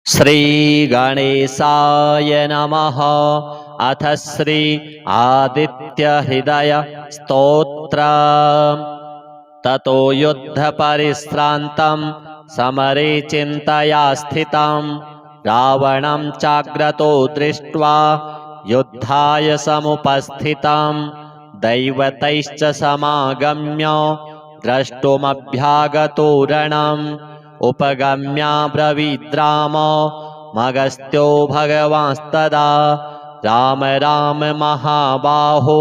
श्रीगणेशाय नमः। अथ श्री आदित्यहृदय स्तोत्रम्। ततो युद्धपरिश्रान्तं समरे चिन्तया स्थितं रावणं चाग्रतो दृष्ट्वा युद्धाय समुपस्थितं दैवतैश्च समागम्य द्रष्टुमभ्यागतो रणम् उपगम्याब्रवीद्राम मगस्त्यो भगवांस्तदा राम राम महाबाहो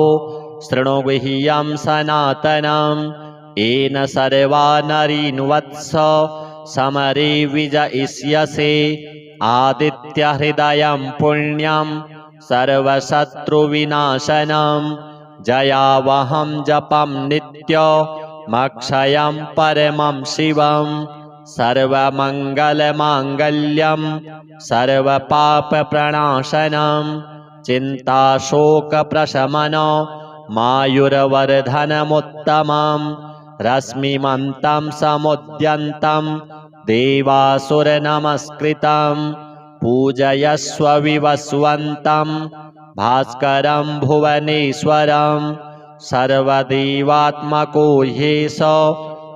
शृणु गुह्यं सनातनम् येन सर्वा नरीन्वत्स समरे विजयिष्यसे आदित्यहृदयं पुण्यं सर्वशत्रुविनाशनं जयावहं जपं नित्यमक्षयं परमं शिवम् सर्वमङ्गलमाङ्गल्यं सर्वपापप्रणाशनं चिन्ताशोकप्रशमनं मायुर्वर्धनमुत्तमं रश्मिमन्तं समुद्यन्तं देवासुरनमस्कृतं पूजयस्व विवस्वन्तं भास्करं भुवनेश्वरं सर्वदेवात्मको ह्येष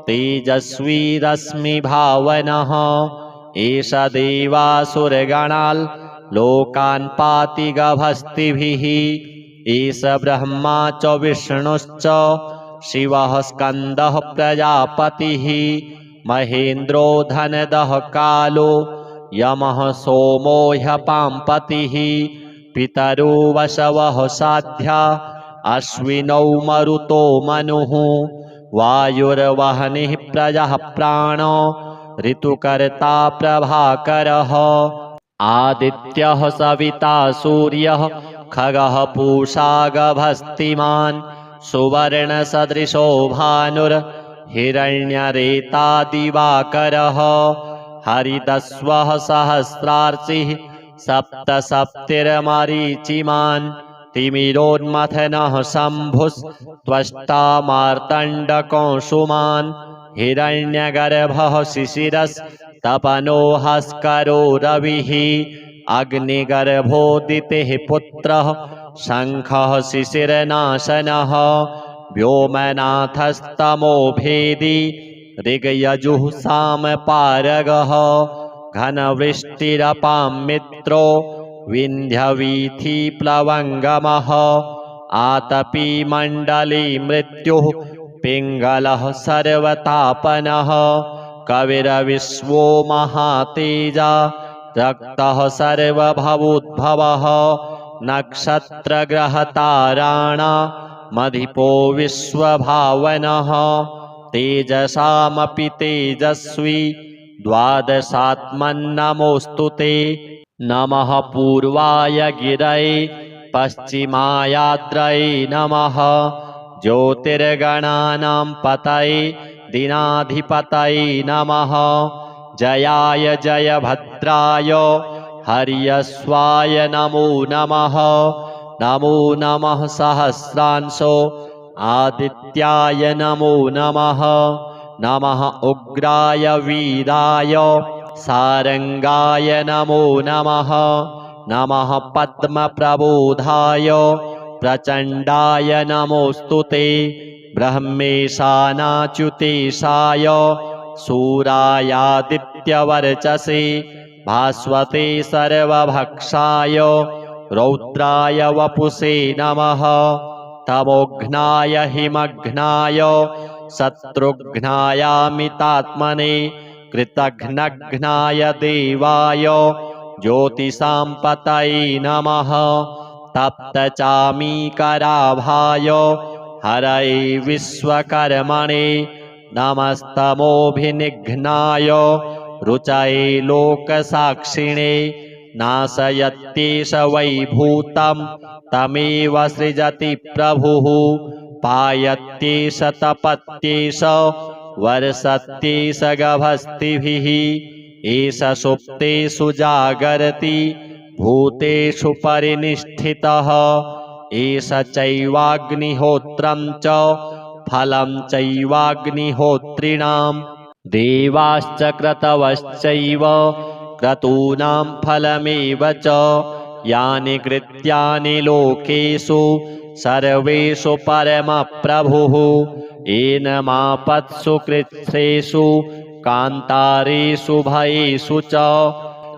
तेजस्वी रश्मिभावनः एष देवासुरगणान् लोकान् पाति गभस्तिभिः एष ब्रह्मा च विष्णुश्च शिवः स्कन्दः प्रजापतिः महेन्द्रो धनदः कालो यमः सोमो ह्यपाम्पतिः पितरो वसवः साध्या अश्विनौ मरुतो मनुः वायुर्वहनिः प्रजः प्राणो ऋतुकर्ता प्रभाकरः आदित्यः सविता सूर्यः खगः पूषा गभस्तिमान् सुवर्णसदृशो भानुर्हिरण्यरेता दिवाकरः हरितस्वः सहस्रार्चिः सप्तसप्तिर्मरीचिमान् तिमिरोन्मथनः शम्भुस्त्वष्टा मार्तण्डकौसुमान् हिरण्यगर्भः शिशिरस्तपनो हस्करो रविः अग्निगर्भोदितिः पुत्रः शङ्खः शिशिरनाशनः व्योमनाथस्तमोभेदी ऋग्यजुः सामपारगः घनवृष्टिरपां मित्रो विन्ध्यवीथिप्लवङ्गमः आतपी मण्डली मृत्युः पिङ्गलः सर्वतापनः कविरविश्वो महातेजा रक्तः सर्वभवोद्भवः नक्षत्रग्रहताराणामधिपो विश्वभावनः तेजसामपि तेजस्वी द्वादशात्मन्नमोऽस्तु ते नमः पूर्वाय गिरये पश्चिमायाद्रये नमः ज्योतिर्गणानां पतये दीनाधिपतये नमः जयाय जयभद्राय हर्यश्वाय नमो नमः नमो नमः सहस्रांशो आदित्याय नमो नमः नमः उग्राय वीराय सारंगाय नमो नमः नमः पद्मप्रबोधाय प्रचण्डाय नमोऽस्तु ते ब्रह्मेशानाच्युतेशाय सूरायादित्यवर्चसे भास्वते सर्वभक्षाय रौद्राय वपुषे नमः तमोघ्नाय हिमघ्नाय शत्रुघ्नायामितात्मने कृतघ्नघ्नाय देवाय ज्योतिषां पतये नमः तप्तचामीकराभाय हरये विश्वकर्मणे नमस्तमोभिनिघ्नाय रुचये लोकसाक्षिणे नाशयत्येष वैभूतं तमेव सृजति प्रभुः पायत्येष तपत्येष वर्षत्येष गभस्तिभिः एष सुप्तेषु जागर्ति भूतेषु परिनिष्ठितः एष चैवाग्निहोत्रं च फलं चैवाग्निहोत्रिणां देवाश्च क्रतवश्चैव क्रतूनां फलमेव च यानि कृत्यानि लोकेषु सर्वेषु परमप्रभुः एनमापत्सु कृच्छ्रेषु कान्तारेषु भयेषु च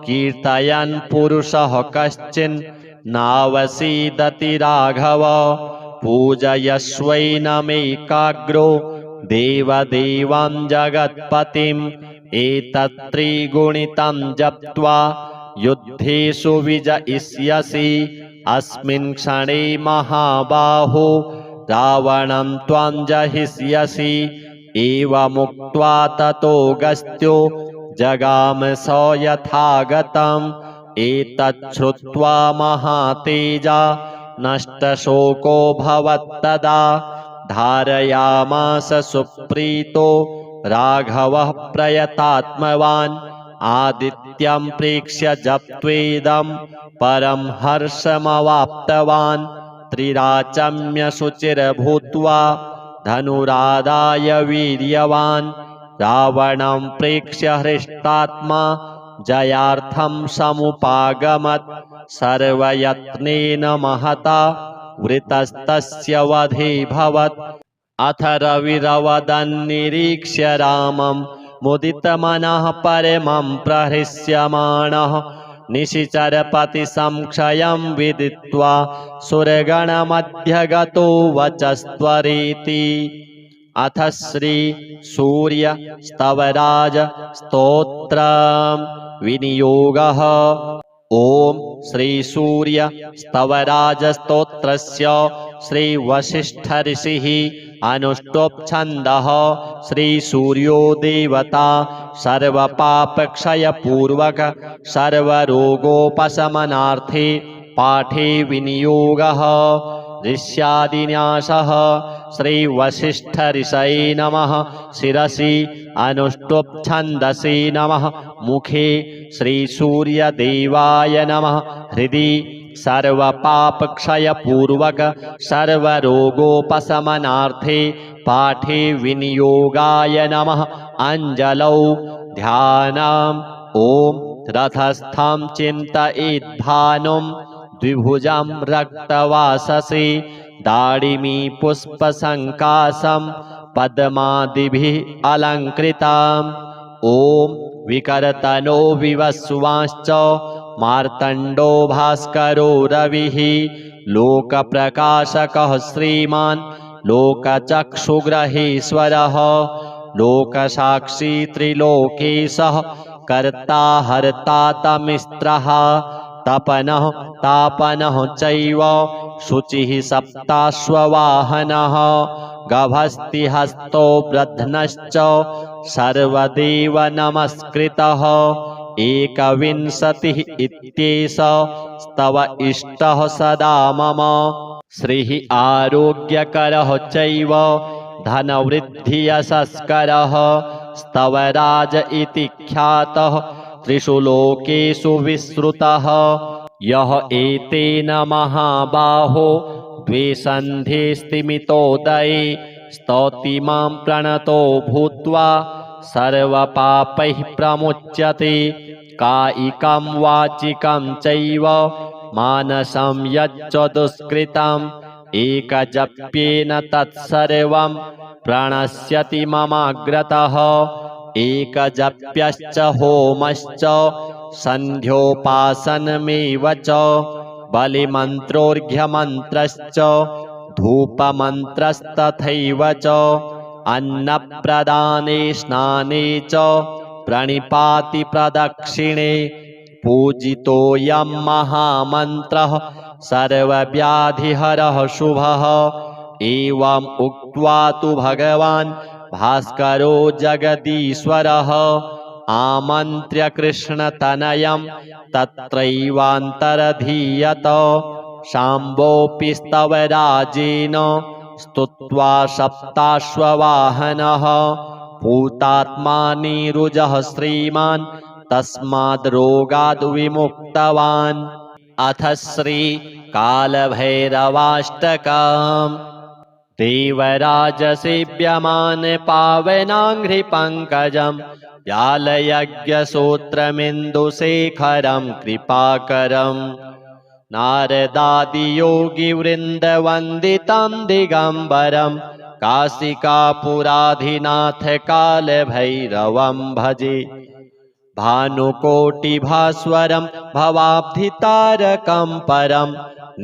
कीर्तयन् पुरुषः कश्चिन् नावसीदति राघव पूजयस्वैनमेकाग्रो देवदेवं जगत्पतिम् एतत्त्रिगुणितं जप्त्वा युद्धेषु विजयिष्यसि अस्मिन् क्षणे महाबाहो रावणं त्वं जहिष्यसि एवमुक्त्वा ततोऽगस्त्यो जगाम स यथागतम् एतच्छ्रुत्वा महातेजा नष्टशोको भवत्तदा धारयामास सुप्रीतो राघवः प्रयतात्मवान् आदित्यं प्रेक्ष्य जप्त्वेदं परं हर्षमवाप्तवान् त्रिराचम्य शुचिर्भूत्वा धनुरादाय वीर्यवान् रावणं प्रेक्ष्य हृष्टात्मा जयार्थं समुपागमत् सर्वयत्नेन महता वृतस्तस्य वधेऽभवत् अथ रविरवदन्निरीक्ष्य रामं मुदितमनः परमं प्रहृष्यमाणः निशिचरपतिसंक्षयं विदित्वा सुरगणमध्यगतो वचस्त्वरेति अथ श्री सूर्य स्तवराज स्तोत्र विनियोगः ओम श्री सूर्य स्तवराज स्तोत्रस्य श्री वसिष्ठ ऋषिः अनुष्टुप् छन्दः श्री सूर्यो देवता सर्वपापक्षयपूर्वक सर्वरोगोपशमनार्थे पाठे विनियोगः ऋष्यादिन्यासः श्री वसिष्ठ ऋषये नमः शिरसि अनुष्टुप् छन्दसि नमः मुखे श्री सूर्यदेवाय नमः हृदि सर्वपापक्षयपूर्वक सर्वरोगोपशमनार्थे पाठे विनियोगाय नमः अंजलौ ध्यानम् ओम रथस्थं चिन्तयेद्भानुं द्विभुजं रक्तवाससे दाडिमी पुष्पसङ्काशं पद्मादिभिः अलङ्कृताम् ओम विकर्तनो विवस्वांश्च मार्तण्डो भास्करो रविः लोकप्रकाशकः श्रीमान् लोकचक्षुग्रहेश्वरः लोकसाक्षी त्रिलोकेशः कर्ता हर्ता तमिस्त्रः तपनः तापनः चैव शुचिः सप्ताश्ववाहनः गभस्तिहस्तो ब्रध्नश्च सर्वदेव नमस्कृतः एकविंशतिः इत्येष स्तव इष्टः सदा मम श्रीः आरोग्यकरः चैव धनवृद्धियशस्करः स्तवराज इति ख्यातः त्रिषु लोकेषु विश्रुतः यः एतेन महाबाहो द्विसन्धे स्तिमितोदये स्तौति मां प्रणतो भूत्वा सर्वपापैः प्रमुच्यते कायिकं वाचिकं चैव मानसं यच्च दुष्कृतम् एकजप्येन तत्सर्वं प्रणश्यति ममाग्रतः एकजप्यश्च होमश्च सन्ध्योपासनमेव च बलिमन्त्रोऽर्घ्यमन्त्रश्च धूपमन्त्रस्तथैव च अन्नप्रदाने स्नाने च प्रणिपाति प्रदक्षिणे पूजितोऽयं महामन्त्रः सर्वव्याधिहरः शुभः एवम् उक्त्वा तु भगवान् भास्करो जगदीश्वरः आमन्त्र्य कृष्णतनयं तत्रैवान्तरधीयत शाम्बोऽपि स्तवराजेन स्तुत्वा सप्ताश्ववाहनः भूतात्मा नीरुजः श्रीमान् तस्माद् रोगाद् विमुक्तवान् अथ श्री कालभैरवाष्टकम् देवराज सेव्यमान पावनाङ्घ्रिपङ्कजं व्यालयज्ञसूत्रमिन्दुशेखरं कृपाकरम् नारदादियोगिवृन्दवन्दितं दिगम्बरं काशिकापुराधिनाथ कालभैरवं भजे भानुकोटिभास्वरं भवाब्धितारकं परं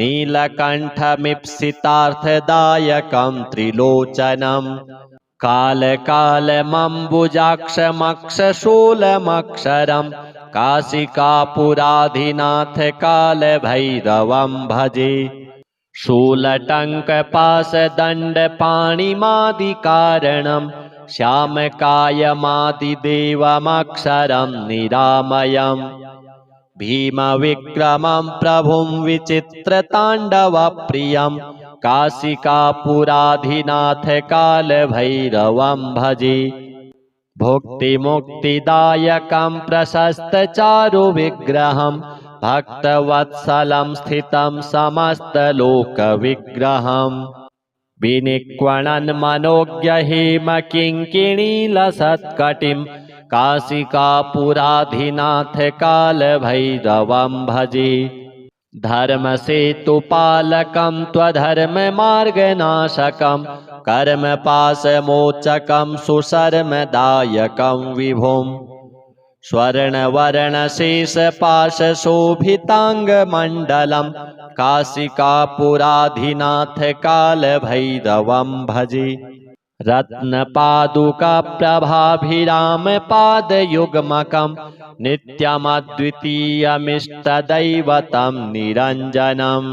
नीलकण्ठमीप्सितार्थदायकं त्रिलोचनम् कालकालमम्बुजाक्षमक्षशूलमक्षरं काशिकापुराधिनाथ कालभैरवं भजे शूलटङ्कपाशदण्डपाणिमादिकारणं श्यामकायमादिदेवमक्षरं निरामयम् भीमविक्रमं प्रभुं विचित्रताण्डवप्रियं काशिकापुराधिनाथ कालभैरवं भजे भुक्तिमुक्तिदायकं प्रशस्तचारुविग्रहं भक्तवत्सलं स्थितं समस्तलोकविग्रहम् विनिक्वणन् मनोज्ञहेमकिङ्किणीलसत्कटिं काशिकापुराधिनाथ कालभैरवं भजे धर्मसेतुपालकं त्वधर्ममार्गनाशकं कर्मपाशमोचकं सुशर्मदायकं विभुम् स्वर्णवर्णशेषपाशशोभिताङ्गमण्डलं काशिकापुराधिनाथ कालभैरवं भजे रत्नपादुकाप्रभाभिरामपादयुग्मकं नित्यमद्वितीयमिष्टदैवतं निरञ्जनम्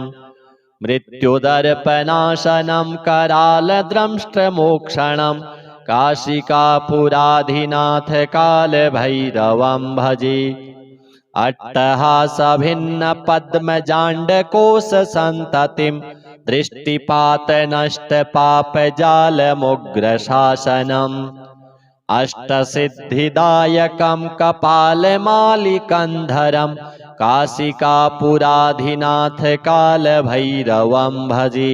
मृत्युदर्पनाशनं करालद्रंष्ट्रमोक्षणं काशिकापुराधिनाथ कालभैरवं भजे अट्टहासभिन्नपद्मजाण्डकोशसन्ततिं दृष्टिपातनष्टपापजालमुग्रशासनम् अष्टसिद्धिदायकं कपालमालिकन्धरं काशिकापुराधिनाथ कालभैरवं भजे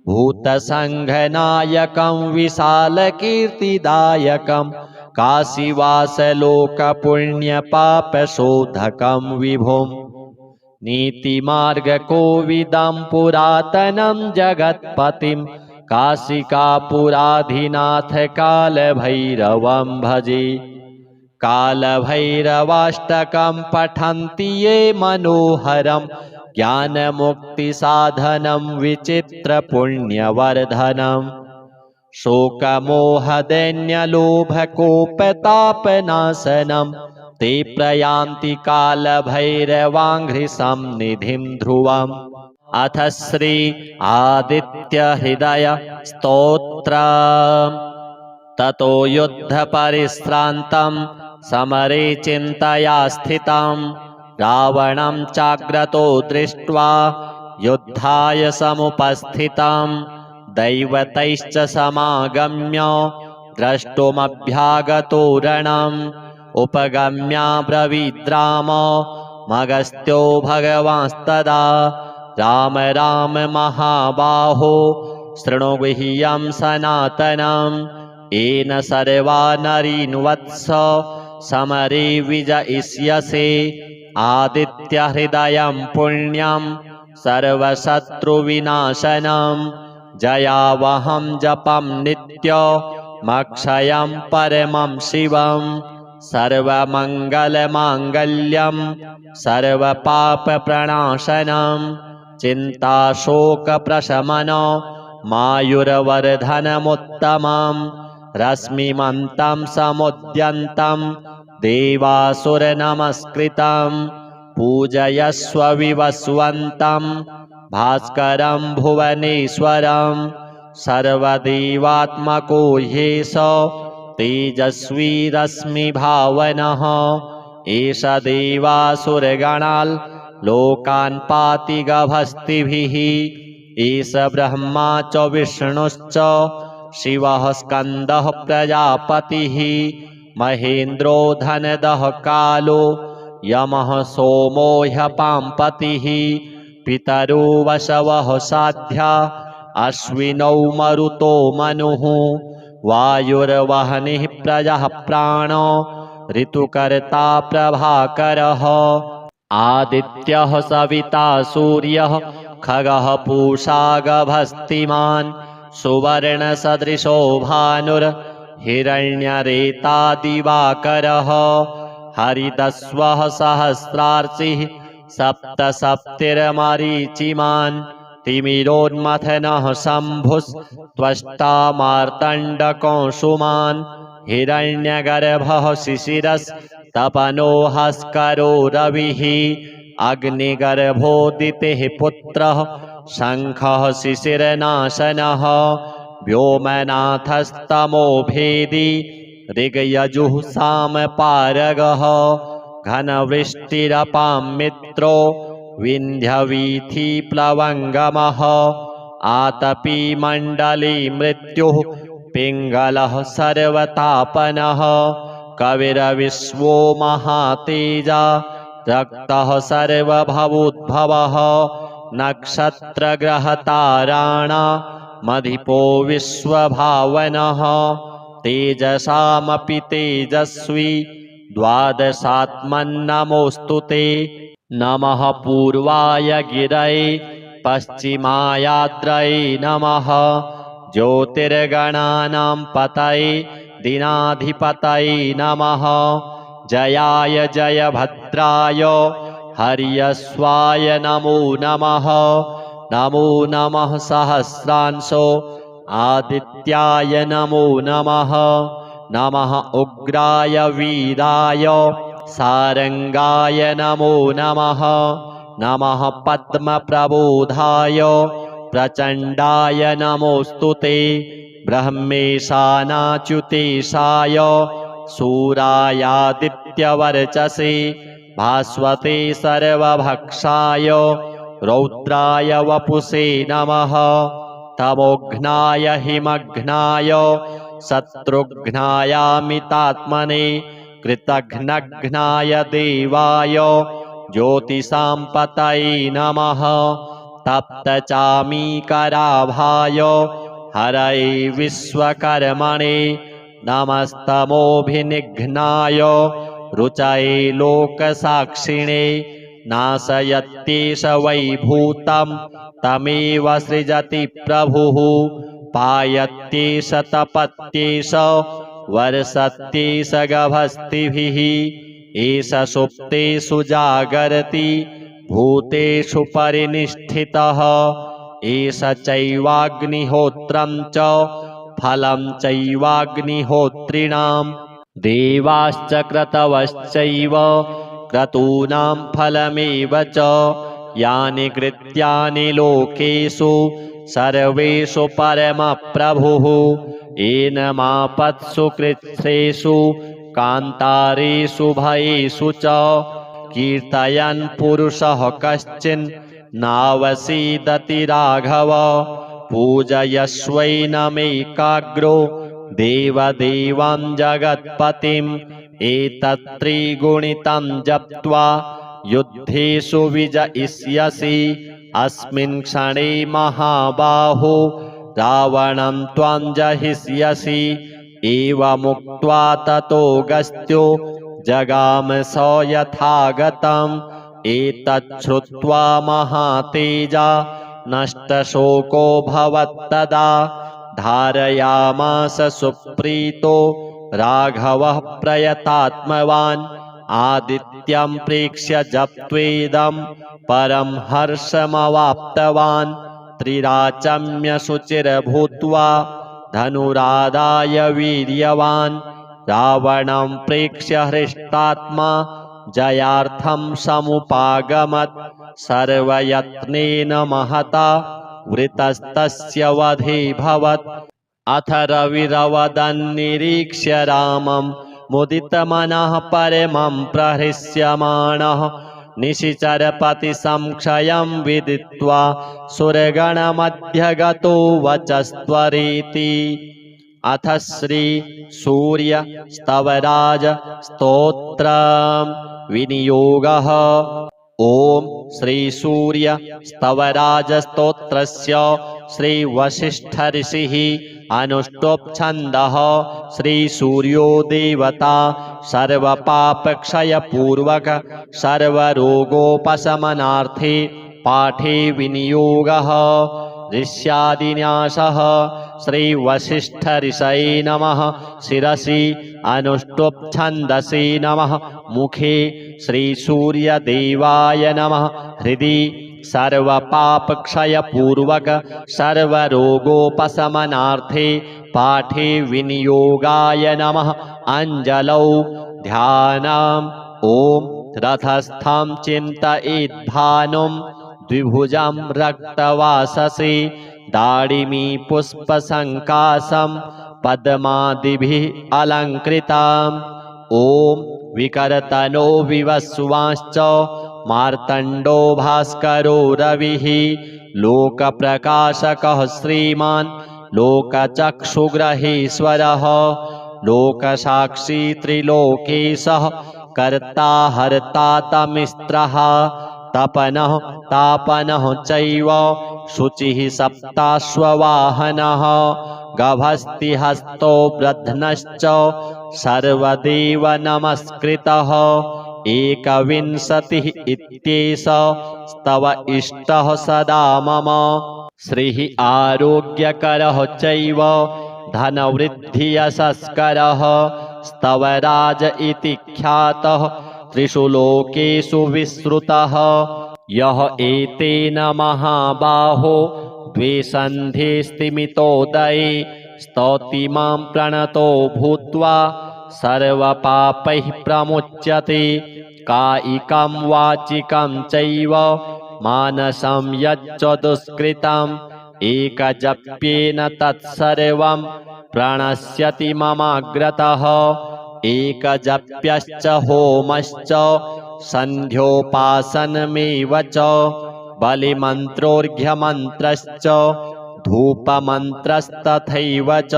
भूतसङ्घनायकं विशालकीर्तिदायकं काशीवासलोकपुण्यपापशोधकं विभुम् नीतिमार्गकोविदं पुरातनं जगत्पतिं काशिकापुराधिनाथ कालभैरवं भजे कालभैरवाष्टकं पठन्ति ये मनोहरं ज्ञानमुक्तिसाधनं विचित्रपुण्यवर्धनम् शोकमोहदैन्यलोभकोपतापनाशनं ते प्रयान्ति कालभैरवाङ्घ्रिसंनिधिं ध्रुवम् अथ श्री आदित्यहृदय स्तोत्र ततो युद्धपरिश्रान्तं समरे चिन्तया स्थितं रावणं चाग्रतो दृष्ट्वा युद्धाय समुपस्थितं दैवतैश्च समागम्य द्रष्टुमभ्यागतो रणम् उपगम्याब्रवीद्राम मगस्त्यो भगवांस्तदा राम राम महाबाहो शृणु गुह्यं सनातनम् येन सर्वा नरीन्वत्स समरे विजयिष्यसे आदित्यहृदयं पुण्यं सर्वशत्रुविनाशनं जयावहं जपं नित्यमक्षयं परमं शिवं सर्वमङ्गलमाङ्गल्यं सर्वपापप्रणाशनं चिन्ताशोकप्रशमनं मायुर्वर्धनमुत्तमं रश्मिमन्तं समुद्यन्तं देवासुरनमस्कृतं पूजयस्व विवस्वन्तं भास्करं भुवनेश्वरं सर्वदेवात्मको ह्येष तेजस्वी रश्मिभावनः एष देवासुरगणान् लोकान् पाति गभस्तिभिः एष ब्रह्मा च विष्णुश्च शिवः स्कन्दः प्रजापतिः महेन्द्रो धनदः कालो यमः सोमो ह्यपाम्पतिः पितरो वसवः साध्या अश्विनौ मरुतो मनुः वायुर्वह्निः प्रजः प्राणो ऋतुकर्ता प्रभाकरः आदित्यः सविता सूर्यः खगः पूषा गभस्तिमान् सुवर्णसदृशो भानुर्हिरण्यरेता दिवाकरः हरितस्वः सहस्रार्चिः सप्तसप्तिर्मरीचिमान् तिमिरोन्मथनः शम्भुस्त्वष्टा मार्तण्डकौसुमान् हिरण्यगर्भः शिशिरस्तपनो हस्करो रविः अग्निगर्भोदितिः पुत्रः शङ्खः शिशिरनाशनः व्योमनाथस्तमोभेदी ऋग्यजुः सामपारगः घनवृष्टिरपां मित्रो विन्ध्यवीथिप्लवङ्गमः आतपी मण्डली मृत्युः पिङ्गलः सर्वतापनः कविरविश्वो महातेजा रक्तः सर्वभवोद्भवः नक्षत्रग्रहताराणामधिपो विश्वभावनः तेजसामपि तेजस्वी द्वादशात्मन्नमोऽस्तु ते नमः पूर्वाय गिरये पश्चिमायाद्रये नमः ज्योतिर्गणानां पतये दीनाधिपतये नमः जयाय जयभद्राय हर्यश्वाय नमो नमः नमो नमः सहस्रांशो आदित्याय नमो नमः नमः उग्राय वीराय सारंगाय नमो नमः नमः पद्मप्रबोधाय प्रचण्डाय नमोऽस्तु ते ब्रह्मेशानाच्युतेशाय सूरायादित्यवर्चसे भास्वते सर्वभक्षाय रौद्राय वपुषे नमः तमोघ्नाय हिमघ्नाय शत्रुघ्नायामितात्मने कृतघ्नघ्नाय देवाय ज्योतिषां पतये नमः तप्तचामीकराभाय हरये विश्वकर्मणे नमस्तमोभिनिघ्नाय रुचये लोकसाक्षिणे नाशयत्येष वैभूतं तमेव सृजति प्रभुः पायत्येष तपत्येष वर्षत्येष गभस्तिभिः एष सुप्तेषु जागर्ति भूतेषु परिनिष्ठितः एष चैवाग्निहोत्रं च फलं चैवाग्निहोत्रिणां देवाश्च क्रतवश्चैव क्रतूनां फलमेव च यानि कृत्यानि लोकेषु सर्वेषु परमप्रभुः एनमापत्सु कृच्छ्रेषु कान्तारेषु भयेषु च कीर्तयन् पुरुषः कश्चिन् नावसीदति राघव पूजयस्वैनमेकाग्रो देवदेवं जगत्पतिम् एतत्त्रिगुणितं जप्त्वा युद्धेषु विजयिष्यसि अस्मिन् क्षणे महाबाहो रावणं त्वं जहिष्यसि एवमुक्त्वा ततोऽगस्त्यो जगाम स यथागतम् एतच्छ्रुत्वा महातेजा नष्टशोको भवत्तदा धारयामास सुप्रीतो राघवः प्रयतात्मवान् आदित्यं प्रेक्ष्य जप्त्वेदं परं हर्षमवाप्तवान् त्रिराचम्य शुचिर्भूत्वा धनुरादाय वीर्यवान् रावणं प्रेक्ष्य हृष्टात्मा जयार्थं समुपागमत् सर्वयत्नेन महता वृतस्तस्य वधेऽभवत् अथ रविरवदन्निरीक्ष्य रामं मुदितमनः परमं प्रहृष्यमाणः निशिचरपतिसंक्षयं विदित्वा सुरगणमध्यगतो वचस्त्वरेति अथ श्री सूर्य स्तवराज स्तोत्र विनियोगः ओम श्री सूर्य स्तवराज स्तोत्रस्य श्री वसिष्ठ ऋषिः अनुष्टुप् छन्दः श्री सूर्यो देवता सर्वपापक्षयपूर्वक सर्वरोगोपशमनार्थे पाठे विनियोगः। ऋष्यादिन्यासः। श्रीवसिष्ठऋषये नमः। शिरसि अनुष्टुप् छन्दसि नमः। मुखे श्रीसूर्यदेवाय नमः। हृदि सर्वपापक्षयपूर्वक सर्वरोगोपशमनार्थे पाठे विनियोगाय नमः। अंजलौ ध्यानम्। ॐ रथस्थं चिन्तयेद्भानुं द्विभुजं रक्तवाससे दाडिमी पुष्पसङ्काशं पद्मादिभिः अलङ्कृताम्। ॐ विकर्तनो विवस्वांश्च मार्तण्डो भास्करो रविः लोकप्रकाशकः श्रीमान् लोकचक्षुग्रहेश्वरः लोकसाक्षी त्रिलोकेशः कर्ता हर्ता तमिस्त्रः तपनः तापनः चैव शुचिः सप्ताश्ववाहनः गभस्तिहस्तो ब्रध्नश्च सर्वदेव नमस्कृतः एकविंशतिः इत्येषस्तव इष्टः सदा मम श्रीः आरोग्यकरः चैव धनवृद्धियशस्करः स्तवराज इति ख्यातः त्रिषु लोकेषु विश्रुतः यः एतेन महाबाहो द्वे सन्धे स्तिमितोदये स्तौति मां प्रणतो भूत्वा सर्वपापैः प्रमुच्यते कायिकं वाचिकं चैव मानसं यच्च दुष्कृतम् एकजप्येन तत्सर्वं प्रणश्यति ममाग्रतः एकजप्यश्च होमश्च सन्ध्योपासनमेव च बलिमन्त्रोऽर्घ्यमन्त्रश्च धूपमन्त्रस्तथैव च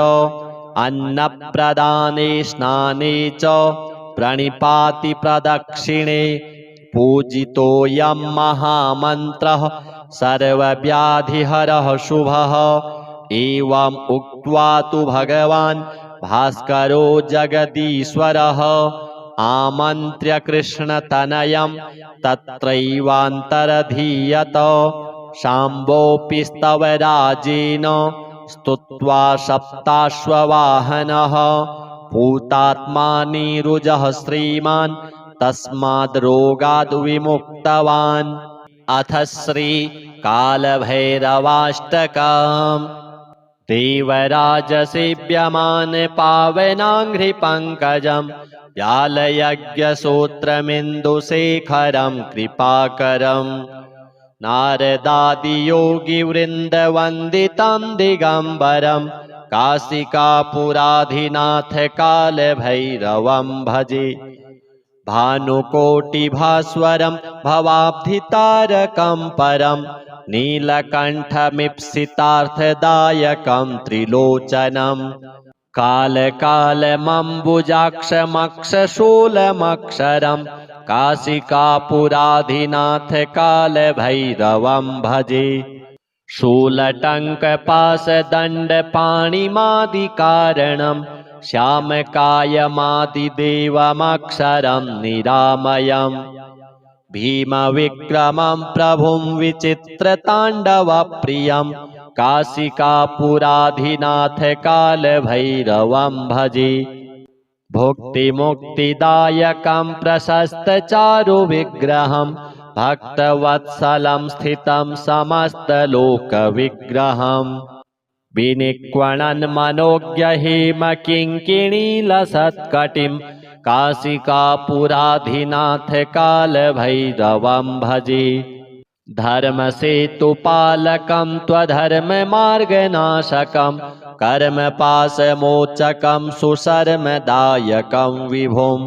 अन्नप्रदाने स्नाने च प्रणिपाति प्रदक्षिणे पूजितोऽयं महामन्त्रः सर्वव्याधिहरः शुभः एवम् उक्त्वा तु भगवान् भास्करो जगदीश्वरः आमन्त्र्य कृष्णतनयं तत्रैवान्तरधीयत शाम्बोऽपि स्तवराजेन स्तुत्वा सप्ताश्ववाहनः भूतात्मा नीरुजः श्रीमान् तस्माद् रोगाद् विमुक्तवान्। अथ श्री कालभैरवाष्टकम्। देवराजसेव्यमान पावनाङ्घ्रिपङ्कजं व्यालयज्ञसूत्रमिन्दुशेखरं कृपाकरम् नारदादियोगिवृन्दवन्दितं दिगम्बरं काशिकापुराधिनाथ कालभैरवं भजे भानुकोटिभास्वरं भवाब्धितारकं परं नीलकण्ठमीप्सितार्थदायकं त्रिलोचनं कालकालमम्बुजाक्षमक्षशूलमक्षरं काशिकापुराधिनाथ कालभैरवं भजे शूलटङ्कपाशदण्डपाणिमादिकारणं श्यामकायमादिदेवमक्षरं निरामयम् भीमविक्रमं प्रभुं विचित्रताण्डवप्रियं काशिकापुराधिनाथ कालभैरवं भजे भुक्तिमुक्तिदायकं प्रशस्तचारुविग्रहं भक्तवत्सलं स्थितं समस्तलोकविग्रहम् विनिक्वणन् मनोज्ञहेमकिङ्किणीलसत्कटिं काशिकापुराधिनाथ कालभैरवं भजे धर्मसेतुपालकं त्वधर्ममार्गनाशकं कर्मपाशमोचकं सुशर्मदायकं विभुं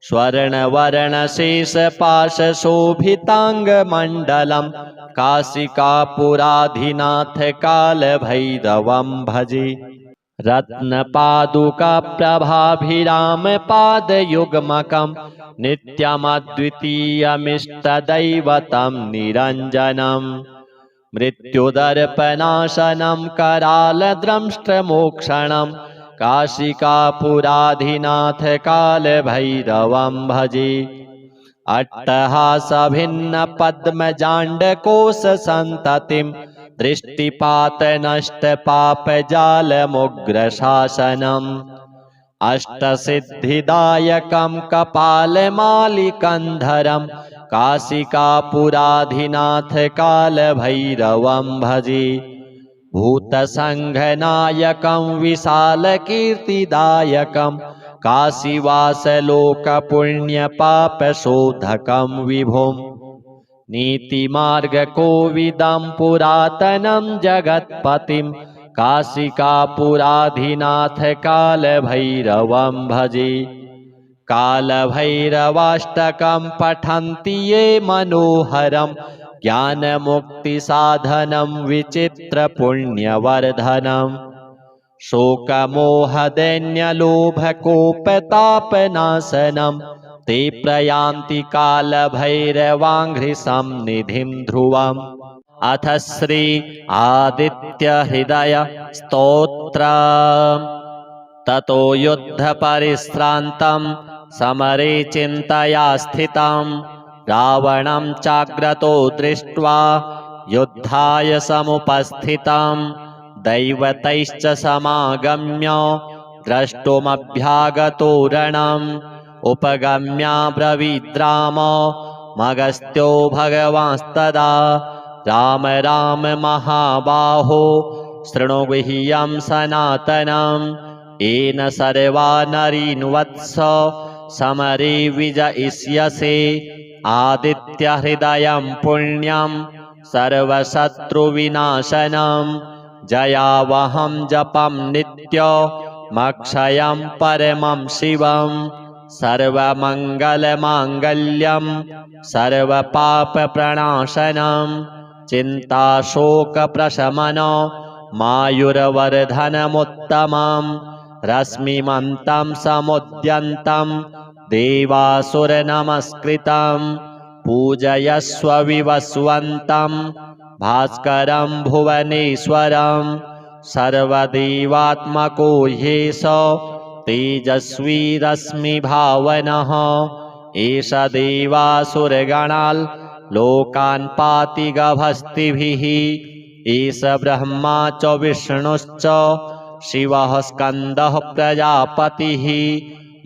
स्वर्णवर्णशेषपाशशोभिताङ्गमण्डलं काशिकापुराधिनाथ कालभैरवं भजे रत्नपादुकाप्रभाभिरामपादयुग्मकं नित्यमद्वितीयमिष्टदैवतं निरञ्जनं मृत्युदर्पनाशनं करालद्रंष्ट्रमोक्षणं काशिकापुराधिनाथ कालभैरवं भजे। अट्टहासभिन्न पद्मजाण्डकोशसन्ततिं दृष्टिपातनष्टपापजालमुग्रशासनम् अष्टसिद्धिदायकं कपालमालिकन्धरं काशिकापुराधिनाथ कालभैरवं भजे। भूतसङ्घनायकं विशालकीर्तिदायकं काशीवासलोकपुण्यपापशोधकं विभुम् नीतिमार्गकोविदं पुरातनं जगत्पतिं काशिकापुराधिनाथ कालभैरवं भजे। कालभैरवाष्टकं पठन्ति ये मनोहरं ज्ञानमुक्तिसाधनं विचित्रपुण्यवर्धनम् शोकमोहदैन्यलोभकोपतापनाशनं ते प्रयान्ति कालभैरवाङ्घ्रिसंनिधिं ध्रुवम्। अथ श्री आदित्यहृदय स्तोत्रम्। ततो युद्धपरिश्रान्तं समरे चिन्तया स्थितं रावणं चाग्रतो दृष्ट्वा युद्धाय समुपस्थितं दैवतैश्च समागम्य द्रष्टुमभ्यागतो रणम् उपगम्याब्रवीद्राम मगस्त्यो भगवांस्तदा राम राम महाबाहो शृणु गुह्यं सनातनम् येन सर्वा नरीन्वत्स समरे विजयिष्यसे आदित्यहृदयं पुण्यं सर्वशत्रुविनाशनं जयावहं जपं नित्यमक्षयं परमं शिवं सर्वमङ्गलमाङ्गल्यं सर्वपापप्रणाशनं चिन्ताशोकप्रशमनं मायुर्वर्धनमुत्तमं रश्मिमन्तं समुद्यन्तं देवासुरनमस्कृतं पूजयस्व विवस्वन्तं भास्करं भुवनेश्वरं सर्वदेवात्मको ह्येष तेजस्वी रश्मिभावनः एष देवासुरगणान् लोकान् पाति गभस्तिभिः एष ब्रह्मा च विष्णुश्च शिवः स्कन्दः प्रजापतिः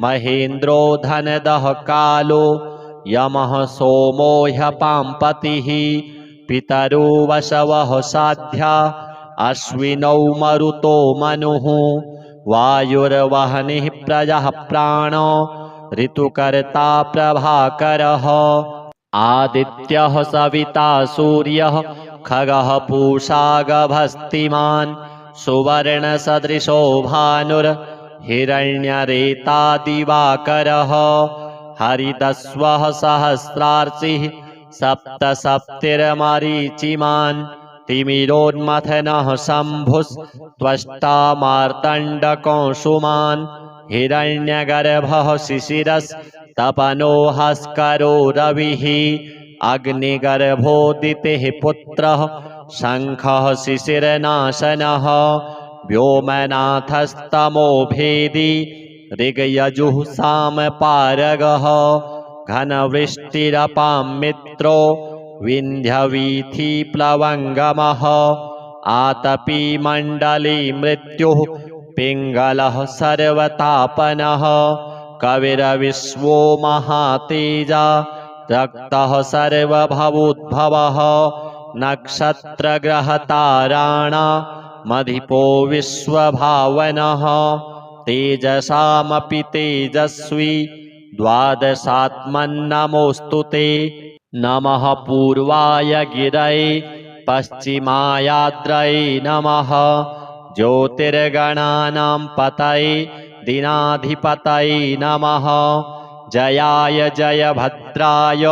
महेन्द्रो धनदः कालो यमः सोमो ह्यपाम्पतिः पितरो वसवः साध्या अश्विनौ मरुतो मनुः वायुर्वह्निः प्रजः प्राणो ऋतुकर्ता प्रभाकरः आदित्यः सविता सूर्यः खगः पूषा गभस्तिमान् सुवर्णसदृशो भानुर्हिरण्यरेता दिवाकरः हरितस्वः सहस्रार्चिः सप्तसप्तिर्मरीचिमान् तिमिरोन्मथनः शम्भुस्त्वष्टा मार्तण्डकौसुमान् हिरण्यगर्भः शिशिरस्तपनो हस्करो रविः अग्निगर्भोदितिः पुत्रः शङ्खः शिशिरनाशनः व्योमनाथस्तमोभेदी ऋग्यजुः सामपारगः घनवृष्टिरपां मित्रो विन्ध्यवीथिप्लवङ्गमः आतपी मण्डली मृत्युः पिङ्गलः सर्वतापनः कविरविश्वो महातेजा रक्तः सर्वभवोद्भवः नक्षत्रग्रहताराणामधिपो विश्वभावनः तेजसामपि तेजस्वी द्वादशात्मन्नमोऽस्तु ते नमः पूर्वाय गिरये पश्चिमायाद्रये नमः ज्योतिर्गणानां पतये दीनाधिपतये नमः जयाय जयभद्राय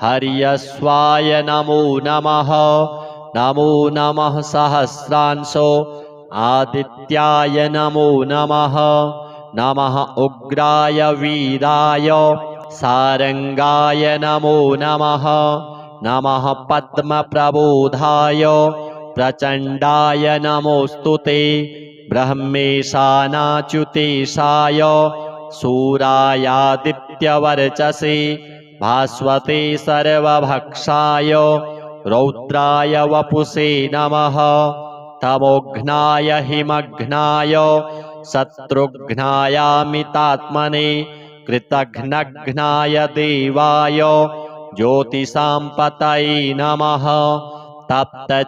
हर्यश्वाय नमो नमः नमो नमः सहस्रांशो आदित्याय नमो नमः नमः उग्राय वीराय सारंगाय नमो नमः नमः पद्मप्रबोधाय प्रचण्डाय नमोऽस्तु ते ब्रह्मेशानाच्युतेशाय सूरायादित्यवर्चसे भास्वते सर्वभक्षाय रौद्राय वपुषे नमः तमोघ्नाय हिमघ्नाय शत्रुघ्नायामितात्मने कृतघ्नघ्नाय देवाय ज्योतिषां पतये नमः तप्तचामीकराभाय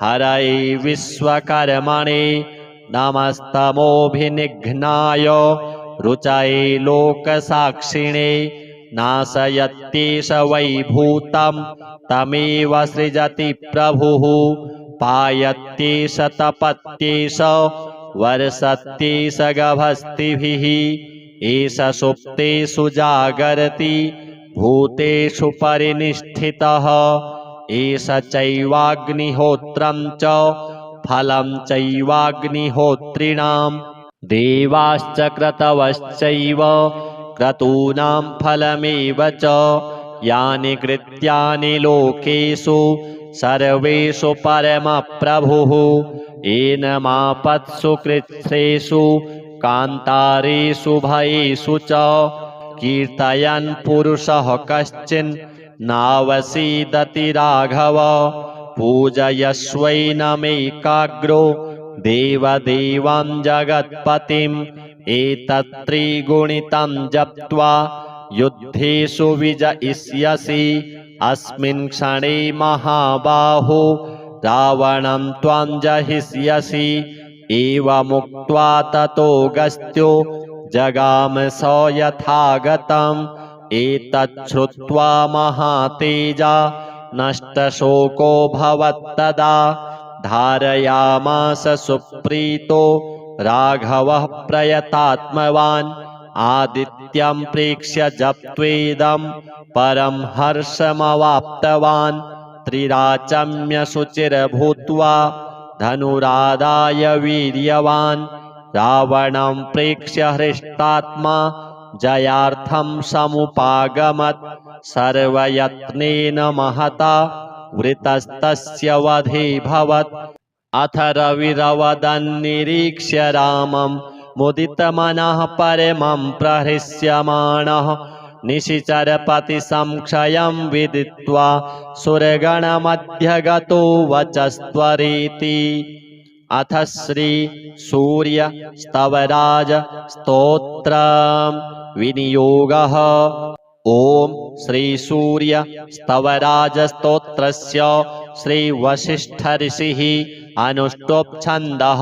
हरये विश्वकर्मणे नमस्तमोभिनिघ्नाय रुचये लोकसाक्षिणे नाशयत्येष वै भूतं तमेव सृजति प्रभुः पायत्येष तपत्येष वर्षत्येष गभस्तिभिः एष सुप्तेषु जागर्ति भूतेषु परिनिष्ठितः एष चैवाग्निहोत्रं च फलं चैवाग्निहोत्रिणां देवाश्च क्रतवश्चैव क्रतूनां फलमेव च यानि कृत्यानि लोकेषु सर्वेषु परमप्रभुः एनमापत्सु कृच्छ्रेषु कान्तारेषु भयेषु च कीर्तयन् पुरुषः कश्चिन् नावसीदति राघव पूजयस्वैनमेकाग्रो देवदेवं जगत्पतिम् एतत्त्रिगुणितं जप्त्वा युद्धेषु विजयिष्यसि अस्मिन् क्षणे महाबाहो रावणं त्वां जहिष्यसि एवमुक्त्वा ततोऽगस्त्यो जगाम स यथागतम् एतच्छ्रुत्वा महातेजा नष्टशोको भवत्तदा धारयामास सुप्रीतो राघवः प्रयतात्मवान् आदित्यं प्रेक्ष्य जप्त्वेदं परं हर्षमवाप्तवान् त्रिराचम्य शुचिर्भूत्वा धनुरादाय वीर्यवान् रावणं प्रेक्ष्य हृष्टात्मा जयार्थं समुपागमत् सर्वयत्नेन महता वृतस्तस्य वधेऽभवत् अथ रविरवदन्निरीक्ष्य रामं मुदितमनः परमं प्रहृष्यमाणः निशिचरपतिसंक्षयं विदित्वा सुरगणमध्यगतो वचस्त्वरेति अथ श्री सूर्य स्तवराज स्तोत्रम् विनियोगः ओम श्री सूर्य स्तवराज स्तोत्रस्य श्री वसिष्ठ ऋषिः अनुष्टुप् छन्दः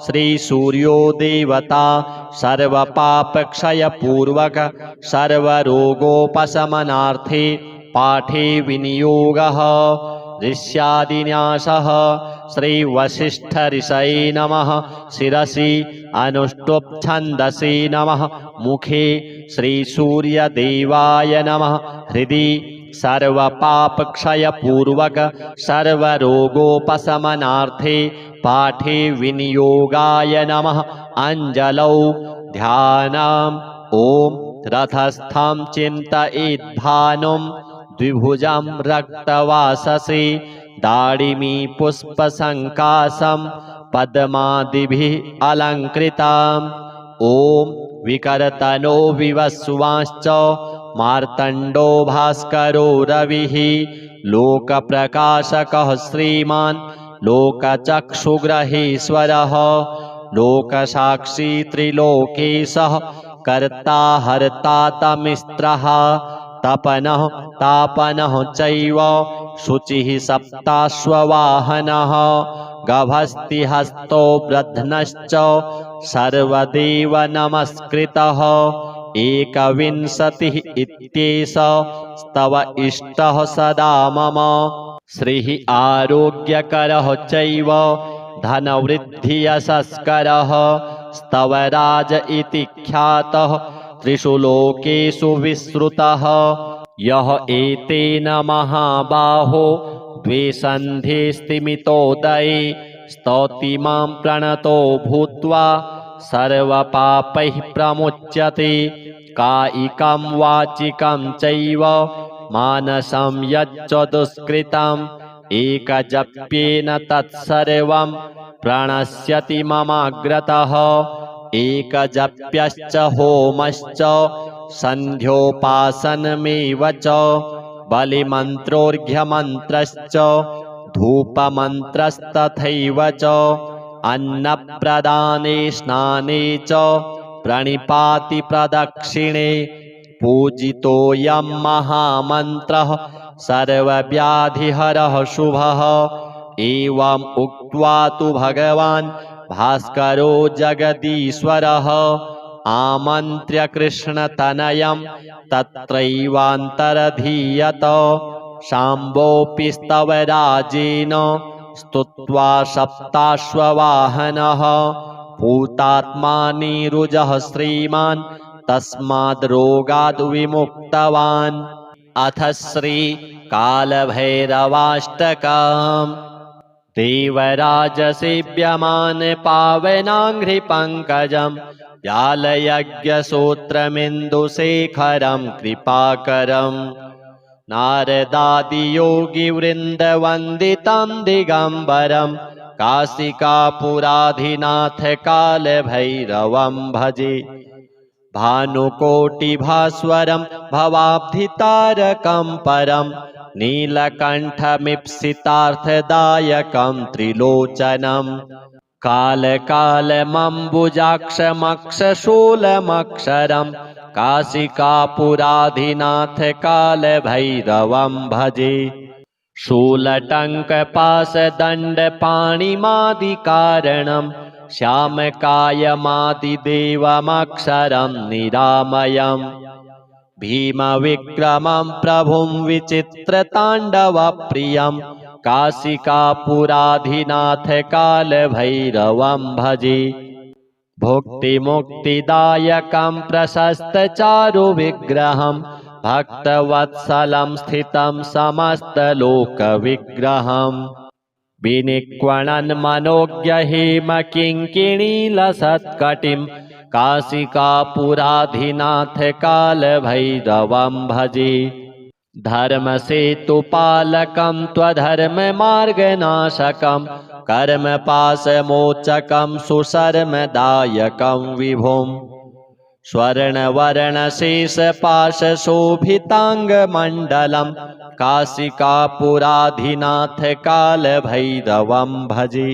श्री सूर्यो देवता सर्वपापक्षय पूर्वक सर्वरोगोपशमनार्थे पाठे विनियोगः ऋष्यादिन्यासः श्री वसिष्ठ ऋषये नमः शिरसि अनुष्टुप् छन्दसि नमः मुखे श्री सूर्यदेवाय नमः हृदि सर्वपापक्षय पूर्वक सर्वरोगोपशमनार्थे पाठे विनियोगाय नमः अंजलौ ध्यानम् ओम रथस्थं चिन्तयेद्भानुं द्विभुजं रक्तवाससे दाडिमी पुष्पसङ्काशं पद्मादिभिः अलङ्कृताम् ओम विकर्तनो विवस्वांश्च मार्तण्डो भास्करो रविः लोकप्रकाशकः श्रीमान् लोकचक्षुग्रहेश्वरः लोकसाक्षी त्रिलोकेशः कर्ता हर्ता तमिस्त्रः तपनः तापनः चैव शुचिः सप्ताश्ववाहनः गभस्तिहस्तो ब्रध्नश्च सर्वदेव नमस्कृतः एकविंशतिः इत्येष स्तव इष्टः सदा मम श्रीः आरोग्यकरः चैव धनवृद्धियशस्करः स्तवराज इति ख्यातः त्रिषु लोकेषु विश्रुतः यः एतेन महाबाहो द्वे स्तिमितोदये स्तौति मां प्रणतो भूत्वा सर्वपापैः प्रमुच्यते कायिकं वाचिकं चैव मानसं यच्च दुष्कृतम् एकजप्येन तत्सर्वं प्रणश्यति ममाग्रतः एकजप्यश्च होमश्च सन्ध्योपासनमेव च बलिमन्त्रोऽर्घ्यमन्त्रश्च धूपमन्त्रस्तथैव च अन्नप्रदाने स्नाने च प्रणिपाति प्रदक्षिणे पूजितोऽयं महामन्त्रः सर्वव्याधिहरः शुभः। एवम् उक्त्वा तु भगवान् भास्करो जगदीश्वरः आमन्त्र्य कृष्णतनयं तत्रैवान्तरधीयत। शाम्बोऽपि स्तवराजेन स्तुत्वा सप्ताश्ववाहनः भूतात्मानिरुजः श्रीमान् तस्माद् रोगाद् विमुक्तवान्। अथ श्रीकालभैरवाष्टकम्। देवराजसेव्यमान पावनाङ्घ्रिपङ्कजं व्यालयज्ञसूत्रमिन्दुशेखरं कृपाकरम् नारदादियोगिवृन्दवन्दितं दिगम्बरं काशिकापुराधिनाथकालभैरवं भजे। भानुकोटिभास्वरं भवाब्धितारकं परं नीलकण्ठमीप्सितार्थदायकं त्रिलोचनं कालकालमम्बुजाक्षमक्षशूलमक्षरं काशिकापुराधिनाथकालभैरवं भजे। शूलटङ्कपाशदण्डपाणिमादिकारणं श्यामकायमादिदेवमक्षरं निरामयम् भीमविक्रमं प्रभुं विचित्रताण्डवप्रियं काशिकापुराधिनाथकालभैरवं भजे। भुक्तिमुक्तिदायकं प्रशस्तचारुविग्रहं भक्तवत्सलं स्थितं समस्तलोकविग्रहम् विनिक्वणन् मनोज्ञहेमकिङ्किणीलसत्कटिं काशिकापुराधिनाथकालभैरवं भजे। धर्मसेतुपालकं त्वधर्ममार्गनाशकं कर्मपाशमोचकं सुशर्मदायकं विभुं स्वर्णवर्णशेषपाशशोभिताङ्गमण्डलं काशिकापुराधिनाथकालभैरवं भजे।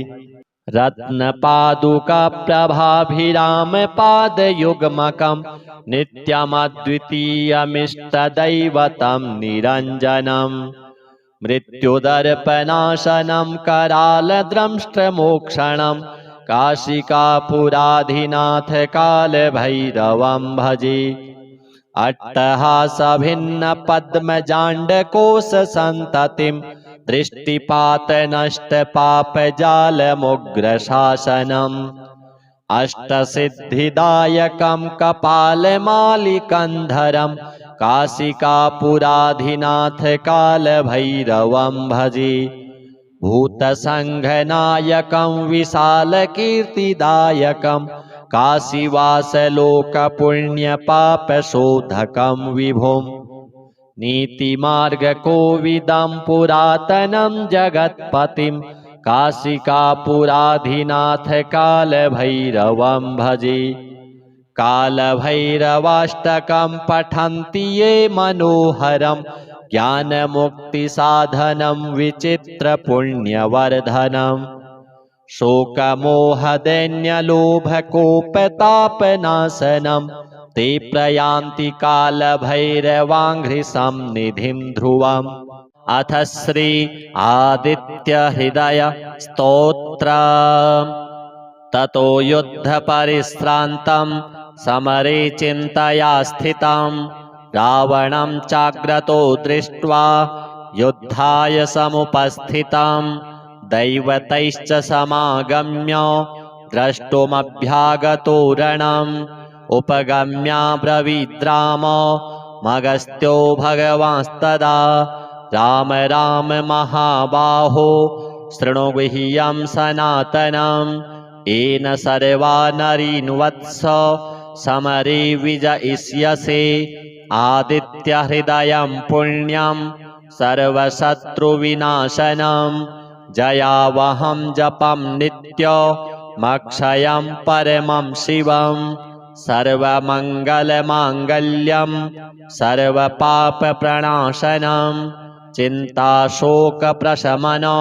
रत्नपादुकाप्रभाभिरामपादयुग्मकं नित्यमद्वितीयमिष्टदैवतं निरञ्जनं मृत्युदर्पनाशनं करालद्रंष्ट्रमोक्षणं काशिकापुराधिनाथकालभैरवं भजे। अट्टहासभिन्नपद्मजाण्डकोशसन्ततिं दृष्टिपातनष्टपापजालमुग्रशासनम् अष्टसिद्धिदायकं कपालमालिकन्धरं काशिकापुराधिनाथकालभैरवं भजे। भूतसङ्घनायकं विशालकीर्तिदायकं काशीवासलोकपुण्यपापशोधकं विभुं नीतिमार्गकोविदं पुरातनं जगत्पतिं काशिकापुराधिनाथकालभैरवं भजे। कालभैरवाष्टकं पठन्ति ये मनोहरं ज्ञानमुक्तिसाधनं विचित्रपुण्यवर्धनम् शोकमोहदैन्यलोभकोपतापनाशनं ते प्रयान्ति कालभैरवाङ्घ्रिसंनिधिं ध्रुवम्। अथ श्री आदित्यहृदय स्तोत्रम्। ततो युद्धपरिश्रान्तं समरे चिन्तया स्थितं रावणं चाग्रतो दृष्ट्वा युद्धाय समुपस्थितं दैवतैश्च समागम्य द्रष्टुमभ्यागतो रणम् उपगम्याब्रवीद्राम मगस्त्यो भगवांस्तदा राम राम महाबाहो शृणु गुह्यं सनातनम् येन सर्वा नरीन्वत्स समरे विजयिष्यसे आदित्यहृदयं पुण्यं सर्वशत्रुविनाशनं जयावहं जपं नित्यमक्षयं परमं शिवं सर्वमङ्गलमाङ्गल्यं सर्वपापप्रणाशनं चिन्ताशोकप्रशमनं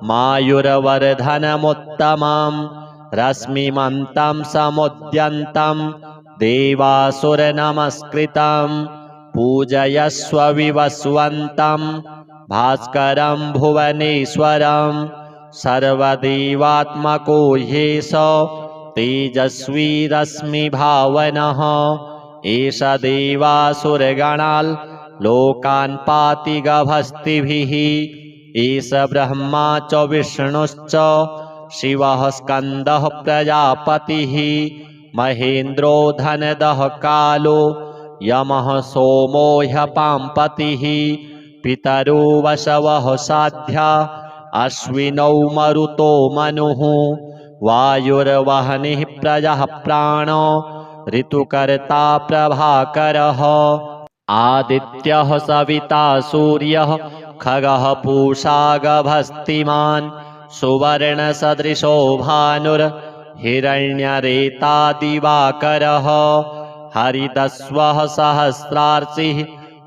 मायुर्वर्धनमुत्तमं रश्मिमन्तं समुद्यन्तं देवासुरनमस्कृतं पूजयस्व विवस्वन्तं भास्करं भुवनेश्वरं सर्वदेवात्मको ह्येष तेजस्वी रश्मिभावनः एष देवासुरगणान् लोकान् पाति गभस्तिभिः एष ब्रह्मा च विष्णुश्च शिवः स्कन्दः प्रजापतिः महेन्द्रो धनदः कालो यमः सोमो ह्यपाम्पतिः पितरो वसवः साध्या अश्विनौ मरुतो मनुः वायुर्वह्निः प्रजः प्राणो ऋतुकर्ता प्रभाकरः आदित्यः सविता सूर्यः खगः पूषा गभस्तिमान् सुवर्णसदृशो भानुर्हिरण्यरेता दिवाकरः हरितस्वः सहस्रार्चिः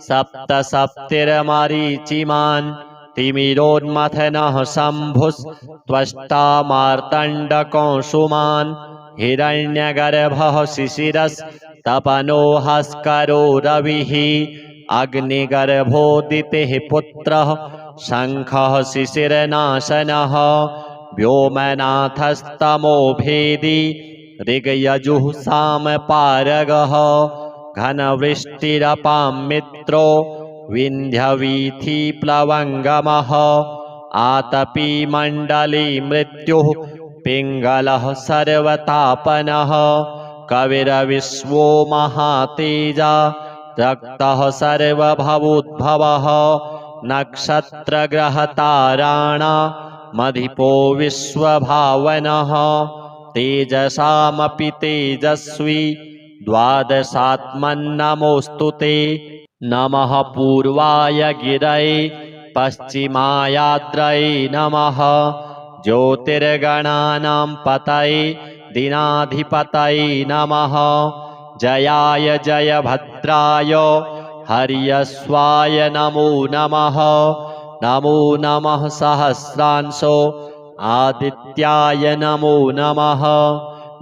सप्तसप्तिर्मरीचिमान् तिमिरोन्मथनः शम्भुस्त्वष्टा मार्तण्डकौसुमान् हिरण्यगर्भः शिशिरस्तपनो हस्करो रविः अग्निगर्भोदितिः पुत्रः शङ्खः शिशिरनाशनः व्योमनाथस्तमोभेदी ऋग्यजुः सामपारगः घनवृष्टिरपां मित्रो विन्ध्यवीथिप्लवङ्गमः आतपी मण्डली मृत्युः पिङ्गलः सर्वतापनः कविरविश्वो महातेजा रक्तः सर्वभवोद्भवः नक्षत्रग्रहताराणामधिपो विश्वभावनः तेजसामपि तेजस्वी द्वादशात्मन्नमोऽस्तु ते नमः पूर्वाय गिरये पश्चिमायाद्रये नमः ज्योतिर्गणानां पतये दीनाधिपतये नमः जयाय जयभद्राय हर्यश्वाय नमो नमः नमो नमः सहस्रांशो आदित्याय नमो नमः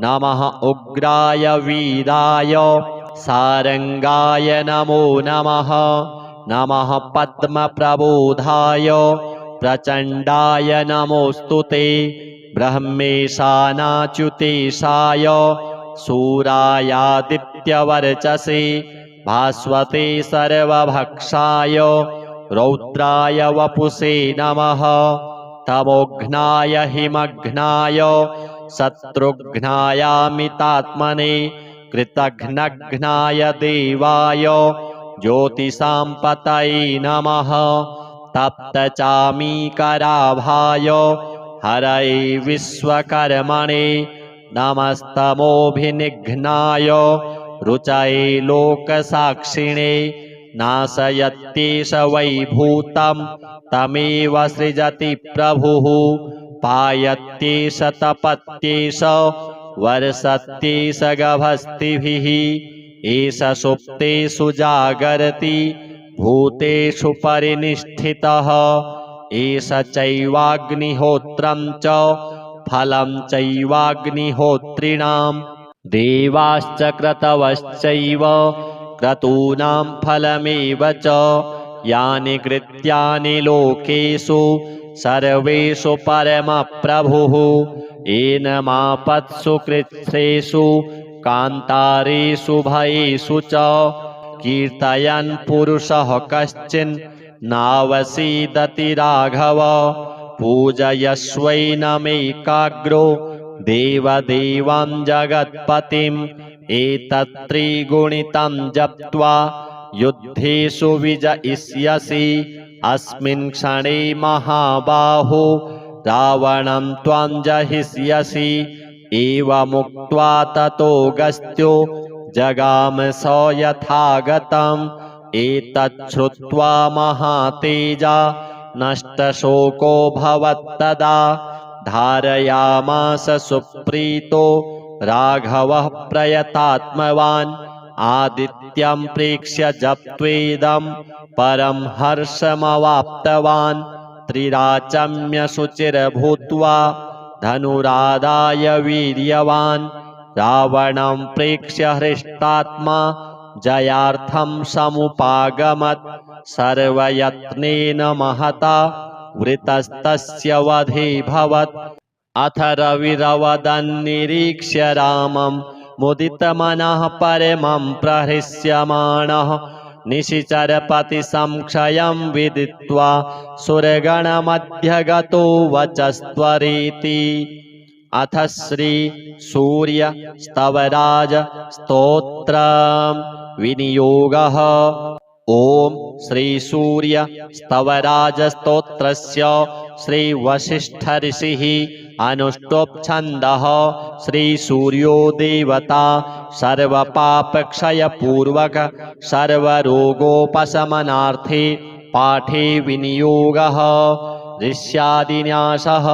नमः उग्राय वीराय सारंगाय नमो नमः नमः पद्मप्रबोधाय प्रचण्डाय नमोऽस्तु ते ब्रह्मेशानाच्युतेशाय सूरायादित्यवर्चसे भास्वते सर्वभक्षाय रौद्राय वपुषे नमः तमोघ्नाय हिमघ्नाय शत्रुघ्नायामितात्मने कृतघ्नघ्नाय देवाय ज्योतिषां पतये नमः तप्तचामीकराभाय हरये विश्वकर्मणे नमस्तमोभिनिघ्नाय रुचये लोकसाक्षिणे नाशयत्येष वैभूतं तमेव सृजति प्रभुः पायत्येष तपत्येष वर्षत्येष गभस्तिभिः एष सुप्तेषु जागर्ति भूतेषु परिनिष्ठितः एष चैवाग्निहोत्रं च फलं चैवाग्निहोत्रिणां देवाश्च क्रतवश्चैव क्रतूनां फलमेव च यानि कृत्यानि लोकेषु सर्वेषु परमप्रभुः एनमापत्सु कृच्छ्रेषु कान्तारेषु भयेषु च कीर्तयन् पुरुषः कश्चिन् नावसीदति राघव पूजयस्वैनमेकाग्रो देवदेवं जगत्पतिम् एतत्त्रिगुणितं जप्त्वा युद्धेषु विजयिष्यसि अस्मिन् क्षणे महाबाहो रावणं त्वं जहिष्यसि एवमुक्त्वा ततो गस्त्यो जगाम स यथागतम् एतच्छ्रुत्वा महातेजा नष्टशोको भवत्तदा धारयामास सुप्रीतो राघवः प्रयतात्मवान् आदित्यं प्रेक्ष्य जप्त्वेदं परं हर्षमवाप्तवान् त्रिराचम्य शुचिर्भूत्वा धनुरादाय वीर्यवान् रावणं प्रेक्ष्य हृष्टात्मा जयार्थं समुपागमत् सर्वयत्नेन महता वृतस्तस्य वधेऽभवत् अथ रविरवदन्निरीक्ष्य रामं मुदितमनः परमं प्रहृष्यमाणः निशिचरपतिसंक्षयं विदित्वा सुरगणमध्यगतो वचस्त्वरेति। अथ श्री सूर्य स्तवराज स्तोत्रम् विनियोगः। ओम श्री सूर्य स्तवराज स्तोत्रस्य श्री वसिष्ठ ऋषिः अनुष्टुप् छन्दः। श्री सूर्यो देवता सर्वपापक्षयपूर्वक सर्वरोगोपशमनार्थे पाठे विनियोगः। ऋष्यादिन्यासः।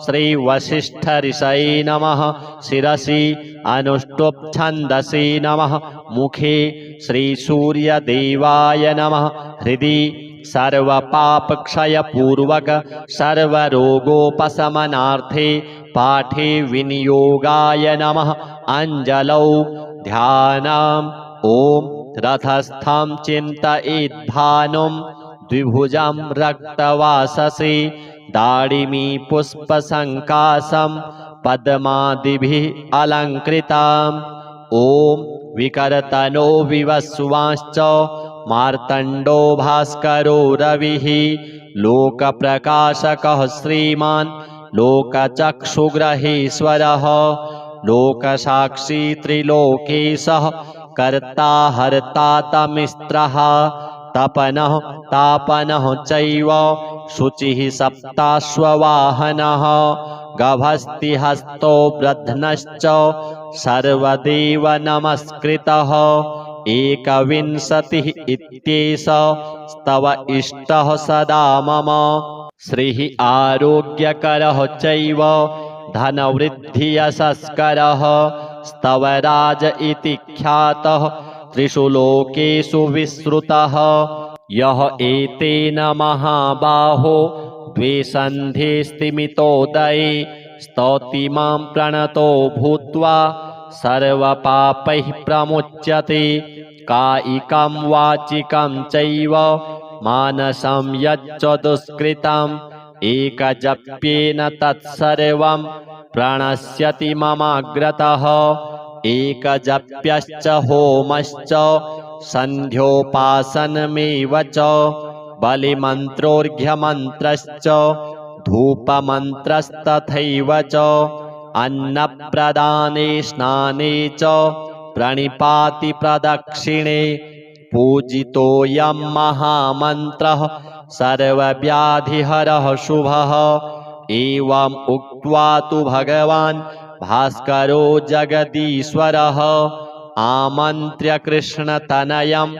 श्री वसिष्ठ ऋषये नमः। शिरसि अनुष्टुप् छन्दसि नमः। मुखे श्री सूर्यदेवाय नमः। हृदि सर्वपापक्षयपूर्वक सर्वरोगोपशमनार्थे पाठे विनियोगाय नमः। अंजलौ ध्यानम्। ओम रथस्थं चिन्तयेद्भानुं द्विभुजं रक्तवाससि दाडिमी पुष्पसङ्काशं पद्मादिभिः अलङ्कृतम्। ओम विकरतनो विवस्वांश्च मार्तण्डो भास्करो रविः लोकप्रकाशकः श्रीमान् लोकचक्षुग्रहेश्वरः लोकसाक्षी त्रिलोकेशः कर्ता हर्ता तमिस्त्रः तपनः तापनः चैव शुचिः सप्ताश्ववाहनः गभस्तिहस्तो ब्रध्नश्च सर्वदेव नमस्कृतः एकविंशतिः इत्येष स्तव इष्टः सदा मम श्रीः आरोग्यकरः चैव धनवृद्धियशस्करः स्तवराज इति ख्यातः त्रिषु लोकेषु विश्रुतः यः एतेन महाबाहो द्वे स्तिमितोदये स्तौति मां प्रणतो भूत्वा सर्वपापैः प्रमुच्यते कायिकं वाचिकं चैव मानसं यच्च दुष्कृतम् एकजप्येन तत्सर्वं प्रणश्यति ममाग्रतः एकजप्यश्च होमश्च सन्ध्योपासनमेव च बलिमन्त्रोऽर्घ्यमन्त्रश्च धूपमन्त्रस्तथैव च अन्नप्रदाने स्नाने च प्रणिपाति प्रदक्षिणे पूजितोऽयं महामन्त्रः सर्वव्याधिहरः शुभः एवम् उक्त्वा तु भगवान् भास्करो जगदीश्वरः आमन्त्र्य कृष्णतनयं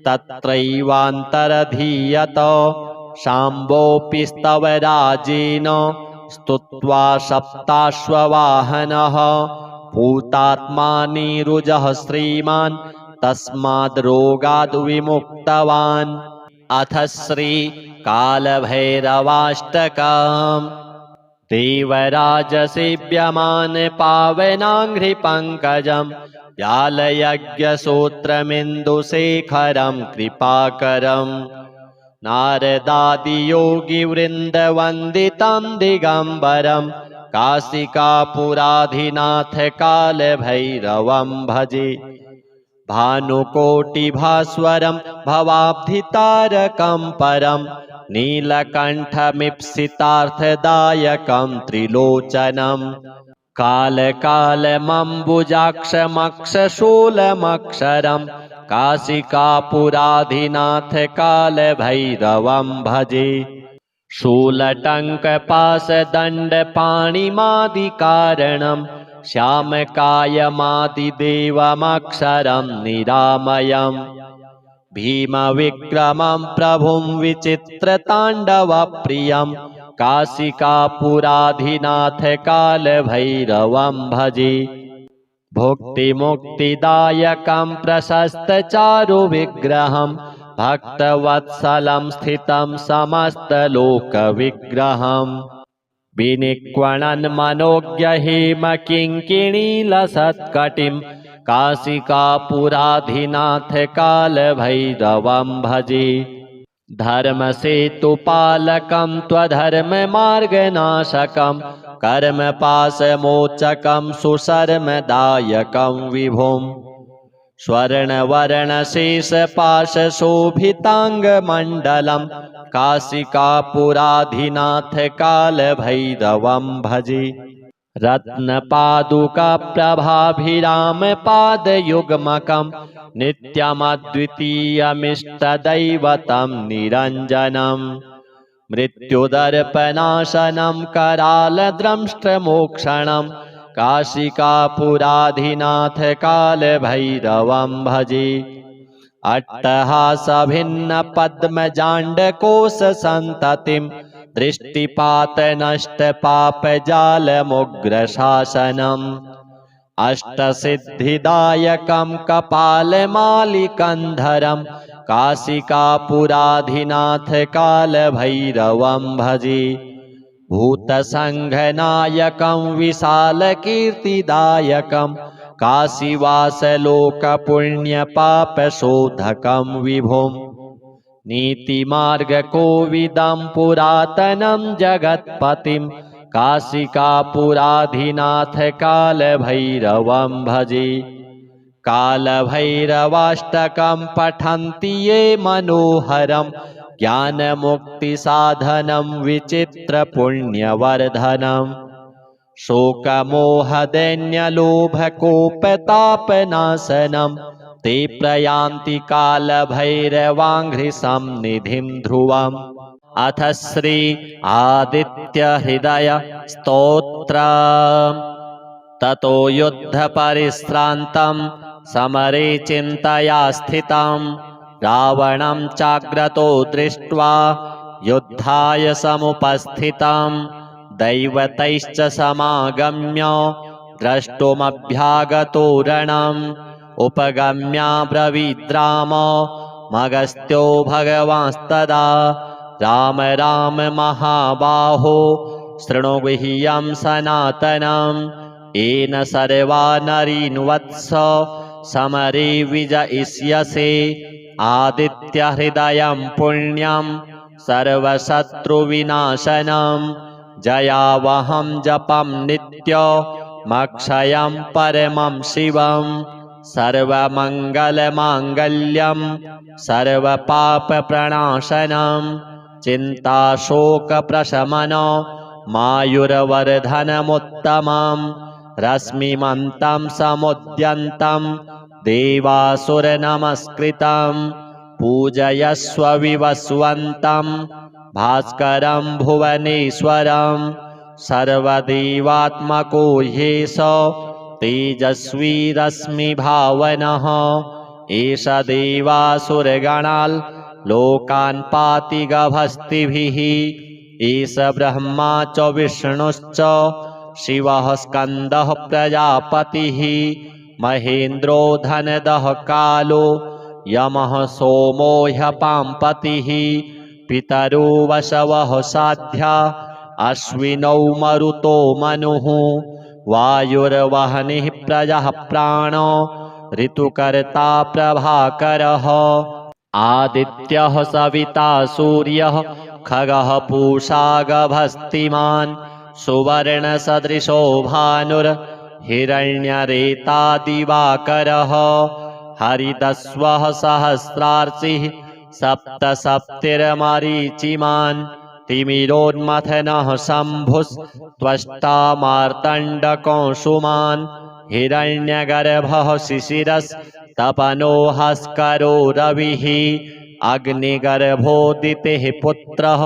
तत्रैवान्तरधीयत शाम्बोऽपि स्तवराजेन स्तुत्वा सप्ताश्ववाहनः भूतात्मा नीरुजः श्रीमान् तस्माद् रोगाद् विमुक्तवान्। अथ श्री कालभैरवाष्टकम् देवराजसेव्यमान पावनाङ्घ्रिपङ्कजं व्यालयज्ञसूत्रमिन्दुशेखरं कृपाकरं नारदादियोगिवृन्दवन्दितं दिगम्बरं काशिकापुराधिनाथ कालभैरवं भजे भानुकोटिभास्वरं भवाब्धितारकं परं नीलकण्ठमीप्सितार्थदायकं त्रिलोचनं कालकालमम्बुजाक्षमक्षशूलमक्षरं काशिकापुराधिनाथ कालभैरवं भजे शूलटङ्कपाशदण्डपाणिमादिकारणं श्यामकायमादिदेवमक्षरं निरामयम् भीमविक्रमं प्रभुं विचित्रताण्डवप्रियं काशिकापुराधिनाथ कालभैरवं भजे। भुक्तिमुक्तिदायकं प्रशस्तचारुविग्रहं भक्तवत्सलं स्थितं समस्तलोकविग्रहम् विनिक्वणन् मनोज्ञहेमकिङ्किणीलसत्कटिं काशिकापुराधिनाथ कालभैरवं भजे। धर्मसेतुपालकं त्वधर्ममार्गनाशकं कर्मपाशमोचकं सुशर्मदायकं विभुम् स्वर्णवर्णशेषपाशशोभिताङ्गमण्डलं काशिकापुराधिनाथ कालभैरवं भजे। रत्नपादुकाप्रभाभिरामपादयुग्मकं नित्यमद्वितीयमिष्टदैवतं निरञ्जनम् मृत्युदर्पनाशनं करालद्रंष्ट्रमोक्षणं काशिकापुराधिनाथ कालभैरवं भजे। अट्टहासभिन्नपद्मजाण्डकोशसन्ततिं दृष्टिपातनष्टपापजालमुग्रशासनम् अष्टसिद्धिदायकं कपालमालिकन्धरं काशिकापुराधिनाथ कालभैरवं भजे। भूतसङ्घनायकं विशालकीर्तिदायकं काशीवासलोकपुण्यपापशोधकं विभुम् नीतिमार्गकोविदं पुरातनं जगत्पतिं काशिकापुराधिनाथ कालभैरवं भजे। कालभैरवाष्टकं पठन्ति ये मनोहरं ज्ञानमुक्तिसाधनं विचित्रपुण्यवर्धनम् शोकमोहदैन्यलोभकोपतापनाशनं ते प्रयान्ति कालभैरवाङ्घ्रिसंनिधिं ध्रुवम्। अथ श्री आदित्यहृदय स्तोत्रम्। ततो युद्धपरिश्रान्तं समरे चिन्तया स्थितं रावणं चाग्रतो दृष्ट्वा युद्धाय समुपस्थितं दैवतैश्च समागम्य द्रष्टुमभ्यागतो रणम् उपगम्याब्रवीद्राम मगस्त्यो भगवांस्तदा राम राम महाबाहो शृणु गुह्यं सनातनम् येन सर्वा नरीन्वत्स समरे विजयिष्यसे आदित्यहृदयं पुण्यं सर्वशत्रुविनाशनं जयावहं जपं नित्यमक्षयं परमं शिवं सर्वमङ्गलमाङ्गल्यं सर्वपापप्रणाशनं चिन्ताशोकप्रशमनं मायुर्वर्धनमुत्तमं रश्मिमन्तं समुद्यन्तं देवासुरनमस्कृतं पूजयस्व विवस्वन्तं भास्करं भुवनेश्वरं सर्वदेवात्मको ह्येष तेजस्वी रश्मिभावनः एष देवासुरगणान् लोकान् पाति गभस्तिभिः एष ब्रह्मा च विष्णुश्च शिवः स्कन्दः प्रजापतिः महेन्द्रो धनदः कालो यमः सोमो ह्यपाम्पतिः पितरो वसवः साध्या अश्विनौ मरुतो मनुः वायुर्वह्निः प्रजः प्राणो ऋतुकर्ता प्रभाकरः आदित्यः सविता सूर्यः खगः पूषा गभस्तिमान् सुवर्णसदृशो भानुर्हिरण्यरेता दिवाकरः हरितस्वः सहस्रार्चिः सप्तसप्तिर्मरीचिमान् तिमिरोन्मथनः शम्भुस्त्वष्टा मार्तण्डकौसुमान् हिरण्यगर्भः शिशिरस्तपनो हस्करो रविः अग्निगर्भोदितिः पुत्रः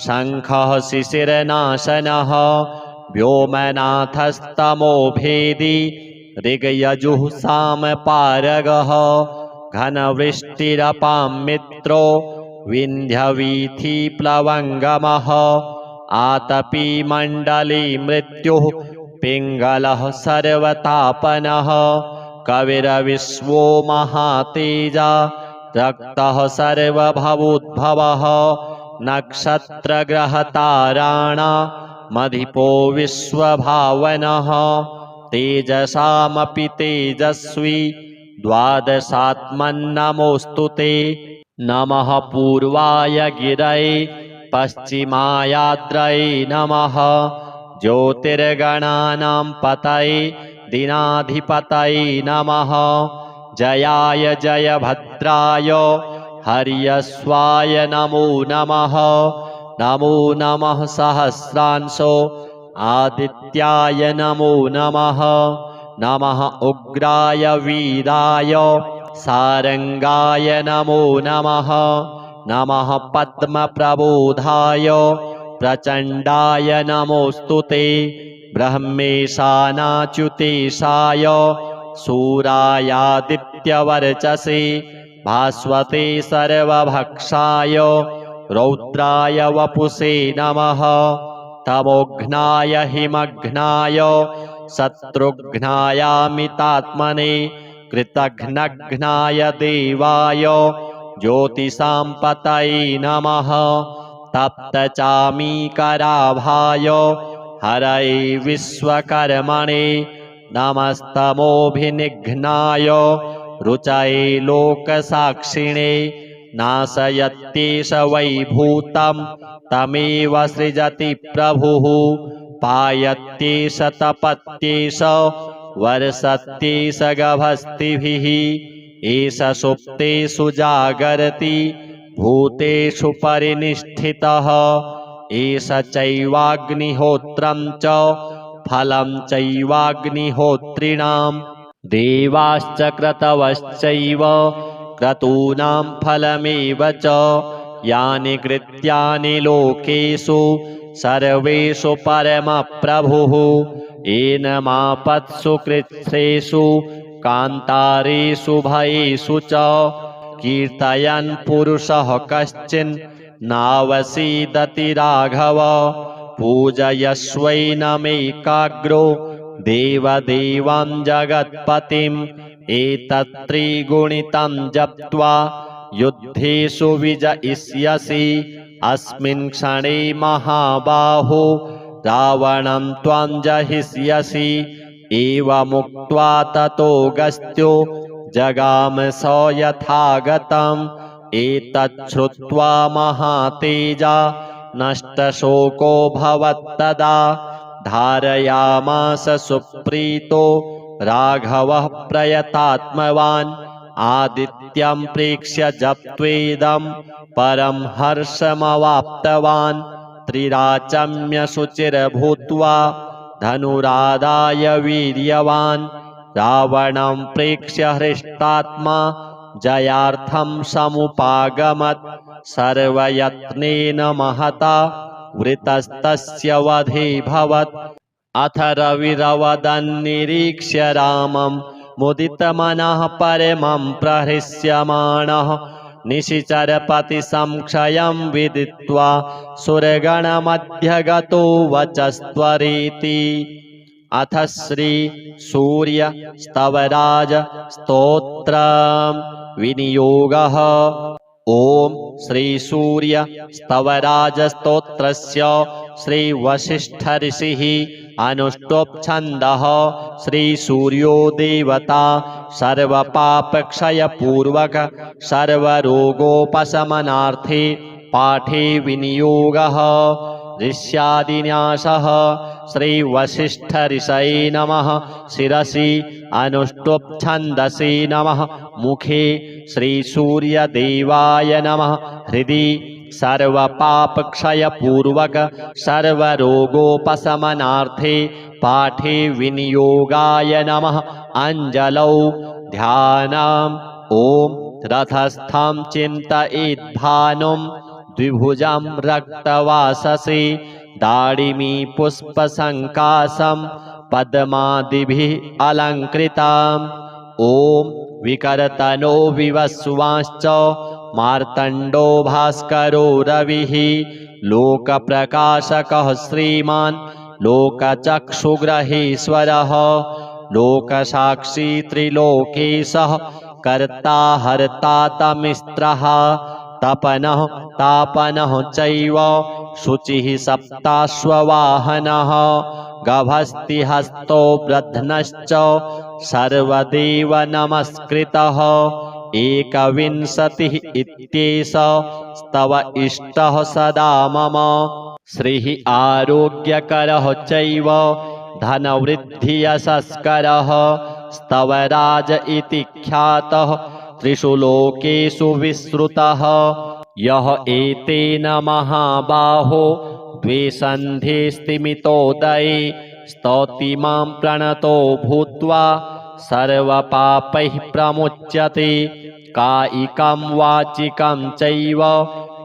शङ्खः शिशिरनाशनः व्योमनाथस्तमो भेदी ऋग्यजुः सामपारगः घनवृष्टिरपां मित्रो विन्ध्यवीथिप्लवङ्गमः आतपी मण्डली मृत्युः पिङ्गलः सर्वतापनः कविरविश्वो महातेजा रक्तः सर्वभवोद्भवः नक्षत्रग्रहताराणामधिपो विश्वभावनः तेजसामपि तेजस्वी द्वादशात्मन्नमोऽस्तु ते नमः पूर्वाय गिरये पश्चिमायाद्रये नमः ज्योतिर्गणानां पतये दीनाधिपतये नमः जयाय जयभद्राय हर्यश्वाय नमो नमः नमो नमः सहस्रांशो आदित्याय नमो नमः नमः उग्राय वीराय सारंगाय नमो नमः नमः पद्मप्रबोधाय प्रचण्डाय नमोऽस्तु ते ब्रह्मेशानाच्युतेशाय सूरायादित्यवर्चसे भास्वते सर्वभक्षाय रौद्राय वपुषे नमः तमोघ्नाय हिमघ्नाय शत्रुघ्नायामितात्मने कृतघ्नघ्नाय देवाय ज्योतिषां पतये नमः तप्तचामीकराभाय हरये विश्वकर्मणे नमस्तमोभिनिघ्नाय रुचये लोकसाक्षिणे नाशयत्येष वैभूतं तमेव सृजति प्रभुः पायत्येष तपत्येष वर्षत्येष गभस्तिभिः एष सुप्तेषु जागर्ति भूतेषु परिनिष्ठितः एष चैवाग्निहोत्रं च फलं चैवाग्निहोत्रिणां देवाश्च क्रतवश्चैव क्रतूनां फलमेव च यानि कृत्यानि लोकेषु सर्वेषु परमप्रभुः एनमापत्सु कृच्छ्रेषु कान्तारेषु भयेषु च कीर्तयन् पुरुषः कश्चिन् नावसीदति राघव पूजयस्वैनमेकाग्रो देवदेवं जगत्पतिम् एतत्त्रिगुणितं जप्त्वा युद्धेषु विजयिष्यसि अस्मिन् क्षणे महाबाहो रावणं त्वं जहिष्यसि एवमुक्त्वा ततोऽगस्त्यो जगाम स यथागतम् एतच्छ्रुत्वा महातेजा नष्टशोको भवत्तदा धारयामास सुप्रीतो राघवः प्रयतात्मवान् आदित्यं प्रेक्ष्य जप्त्वेदं परं हर्षमवाप्तवान् त्रिराचम्य शुचिर्भूत्वा धनुरादाय वीर्यवान् रावणं प्रेक्ष्य हृष्टात्मा जयार्थं समुपागमत् सर्वयत्नेन महता वृतस्तस्य वधेऽभवत् अथ रविरवदन्निरीक्ष्य रामं मुदितमनः परमं प्रहृष्यमाणः निशिचरपतिसंक्षयं विदित्वा सुरगणमध्यगतो वचस्त्वरेति अथ श्री सूर्य स्तवराज स्तोत्रं विनियोगः ओम श्री सूर्य स्तवराज स्तोत्रस्य श्री वसिष्ठ ऋषिः अनुष्टुप् छन्दः श्री सूर्यो देवता सर्वपापक्षय पूर्वक सर्वरोगोपशमनार्थे पाठे विनियोगः ऋष्यादिन्यासः श्री वसिष्ठ ऋषये नमः शिरसि अनुष्टुप् छन्दसि नमः मुखे श्री सूर्यदेवाय नमः हृदि सर्वपापक्षय पूर्वक सर्वरोगोपशमनार्थे पाठे विनियोगाय नमः अंजलौ ध्यानम् ओम रथस्थं चिन्तयेद्भानुं द्विभुजं रक्तवाससे दाडिमी पुष्पसङ्काशं पद्मादिभिः अलङ्कृतां ॐ विकर्तनो विवस्वांश्च मार्तण्डो भास्करो रविः लोकप्रकाशकः श्रीमान् लोकचक्षुग्रहेश्वरः लोकसाक्षी त्रिलोकेशः कर्ता हर्ता तमिस्त्रः तपनः तापनः चैव शुचिः सप्ताश्ववाहनः गभस्तिहस्तो ब्रध्नश्च सर्वदेव नमस्कृतः एकविंशतिः इत्येष स्तव इष्टः सदा मम श्रीः आरोग्यकरः चैव धनवृद्धियशस्करः स्तवराज इति ख्यातः त्रिषु लोकेषु विश्रुतः यः एतेन महाबाहो द्वे स्तिमितोदये स्तौति मां प्रणतो भूत्वा सर्वपापैः प्रमुच्यते कायिकं वाचिकं चैव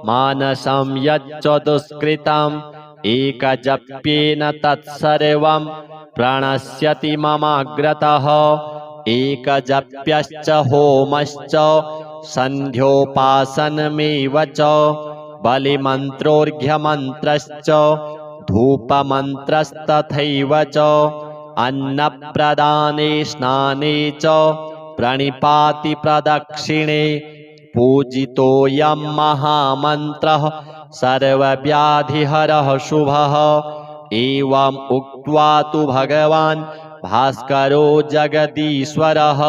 मानसं यच्च दुष्कृतम् एकजप्येन तत्सर्वं प्रणश्यति ममाग्रतः एकजप्यश्च होमश्च सन्ध्योपासनमेव च बलिमन्त्रोऽर्घ्यमन्त्रश्च धूपमन्त्रस्तथैव च अन्नप्रदाने स्नाने च प्रणिपाति प्रदक्षिणे पूजितोऽयं महामन्त्रः सर्वव्याधिहरः शुभः एवम् उक्त्वा तु भगवान् भास्करो जगदीश्वरः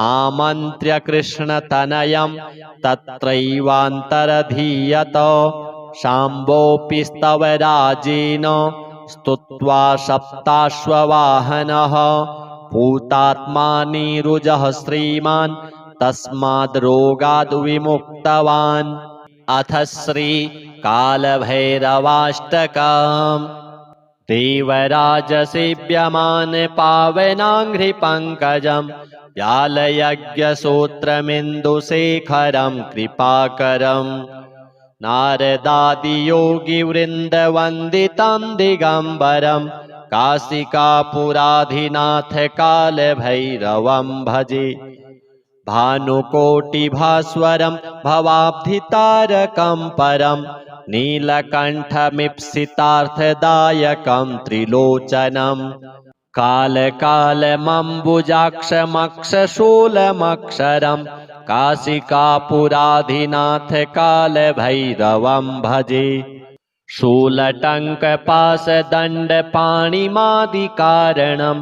आमन्त्र्य कृष्णतनयं तत्रैवान्तरधीयत शाम्बोऽपि स्तवराजेन स्तुत्वा सप्ताश्ववाहनः भूतात्मानिरुजः श्रीमान् तस्माद् रोगाद् विमुक्तवान् अथ श्री कालभैरवाष्टकम् देवराजसेव्यमान पावनाङ्घ्रिपङ्कजं व्यालयज्ञसूत्रमिन्दुशेखरं कृपाकरम् नारदादियोगिवृन्दवन्दितं दिगम्बरं काशिकापुराधिनाथ कालभैरवं भजे भानुकोटिभास्वरं भवाब्धितारकं परं नीलकण्ठमीप्सितार्थदायकं त्रिलोचनं कालकालमम्बुजाक्षमक्षशूलमक्षरं काशिकापुराधिनाथ कालभैरवं भजे शूलटङ्कपाशदण्डपाणिमादिकारणं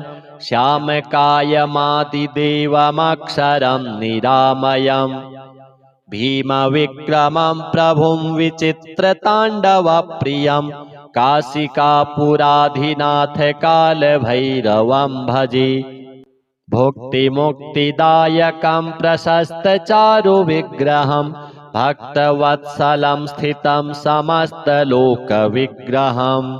श्यामकायमादिदेवमक्षरं निरामयम् भीमविक्रमं प्रभुं विचित्रताण्डवप्रियं काशिकापुराधिनाथ कालभैरवं भजे भुक्तिमुक्तिदायकं प्रशस्तचारुविग्रहं भक्तवत्सलं स्थितं समस्तलोकविग्रहम्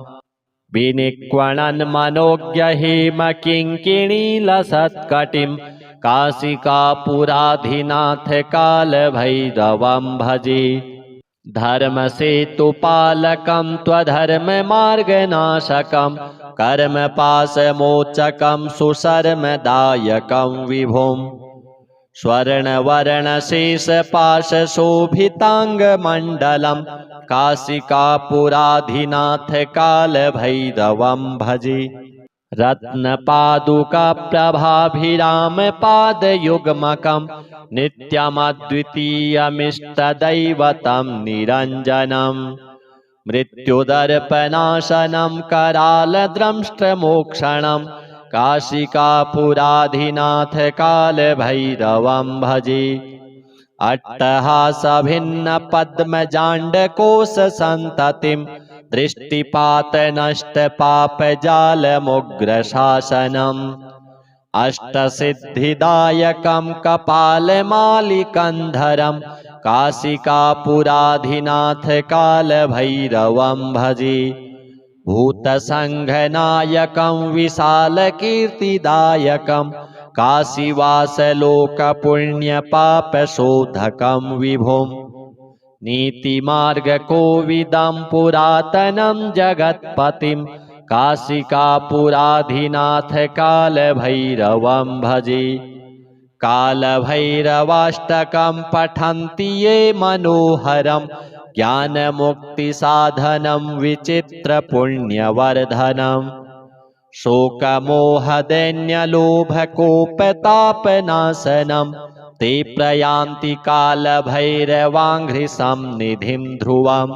विनिक्वणन् मनोज्ञहेमकिङ्किणीलसत्कटिं काशिकापुराधिनाथ कालभैरवं भजे धर्मसेतुपालकं त्वधर्ममार्गनाशकं कर्मपाशमोचकं सुशर्मदायकं विभुं स्वर्णवर्णशेषपाशशोभिताङ्गमण्डलं काशिकापुराधिनाथ कालभैरवं भजे रत्नपादुकाप्रभाभिरामपादयुग्मकं नित्यमद्वितीयमिष्टदैवतं निरञ्जनं मृत्युदर्पनाशनं करालद्रंष्ट्रमोक्षणं काशिकापुराधिनाथ कालभैरवं भजे अट्टहासभिन्नपद्मजाण्डकोशसन्ततिं दृष्टिपातनष्टपापजालमुग्रशासनम् अष्टसिद्धिदायकं कपालमालिकन्धरं काशिकापुराधिनाथ कालभैरवं भजे भूतसङ्घनायकं विशालकीर्तिदायकं काशीवासलोकपुण्यपापशोधकं विभुं नीतिमार्गकोविदं पुरातनं जगत्पतिं काशिकापुराधिनाथ कालभैरवं भजे कालभैरवाष्टकं पठन्ति ये मनोहरं ज्ञानमुक्तिसाधनं विचित्रपुण्यवर्धनम् शोकमोहदैन्यलोभकोपतापनाशनं ते प्रयान्ति कालभैरवाङ्घ्रिसंनिधिं ध्रुवम्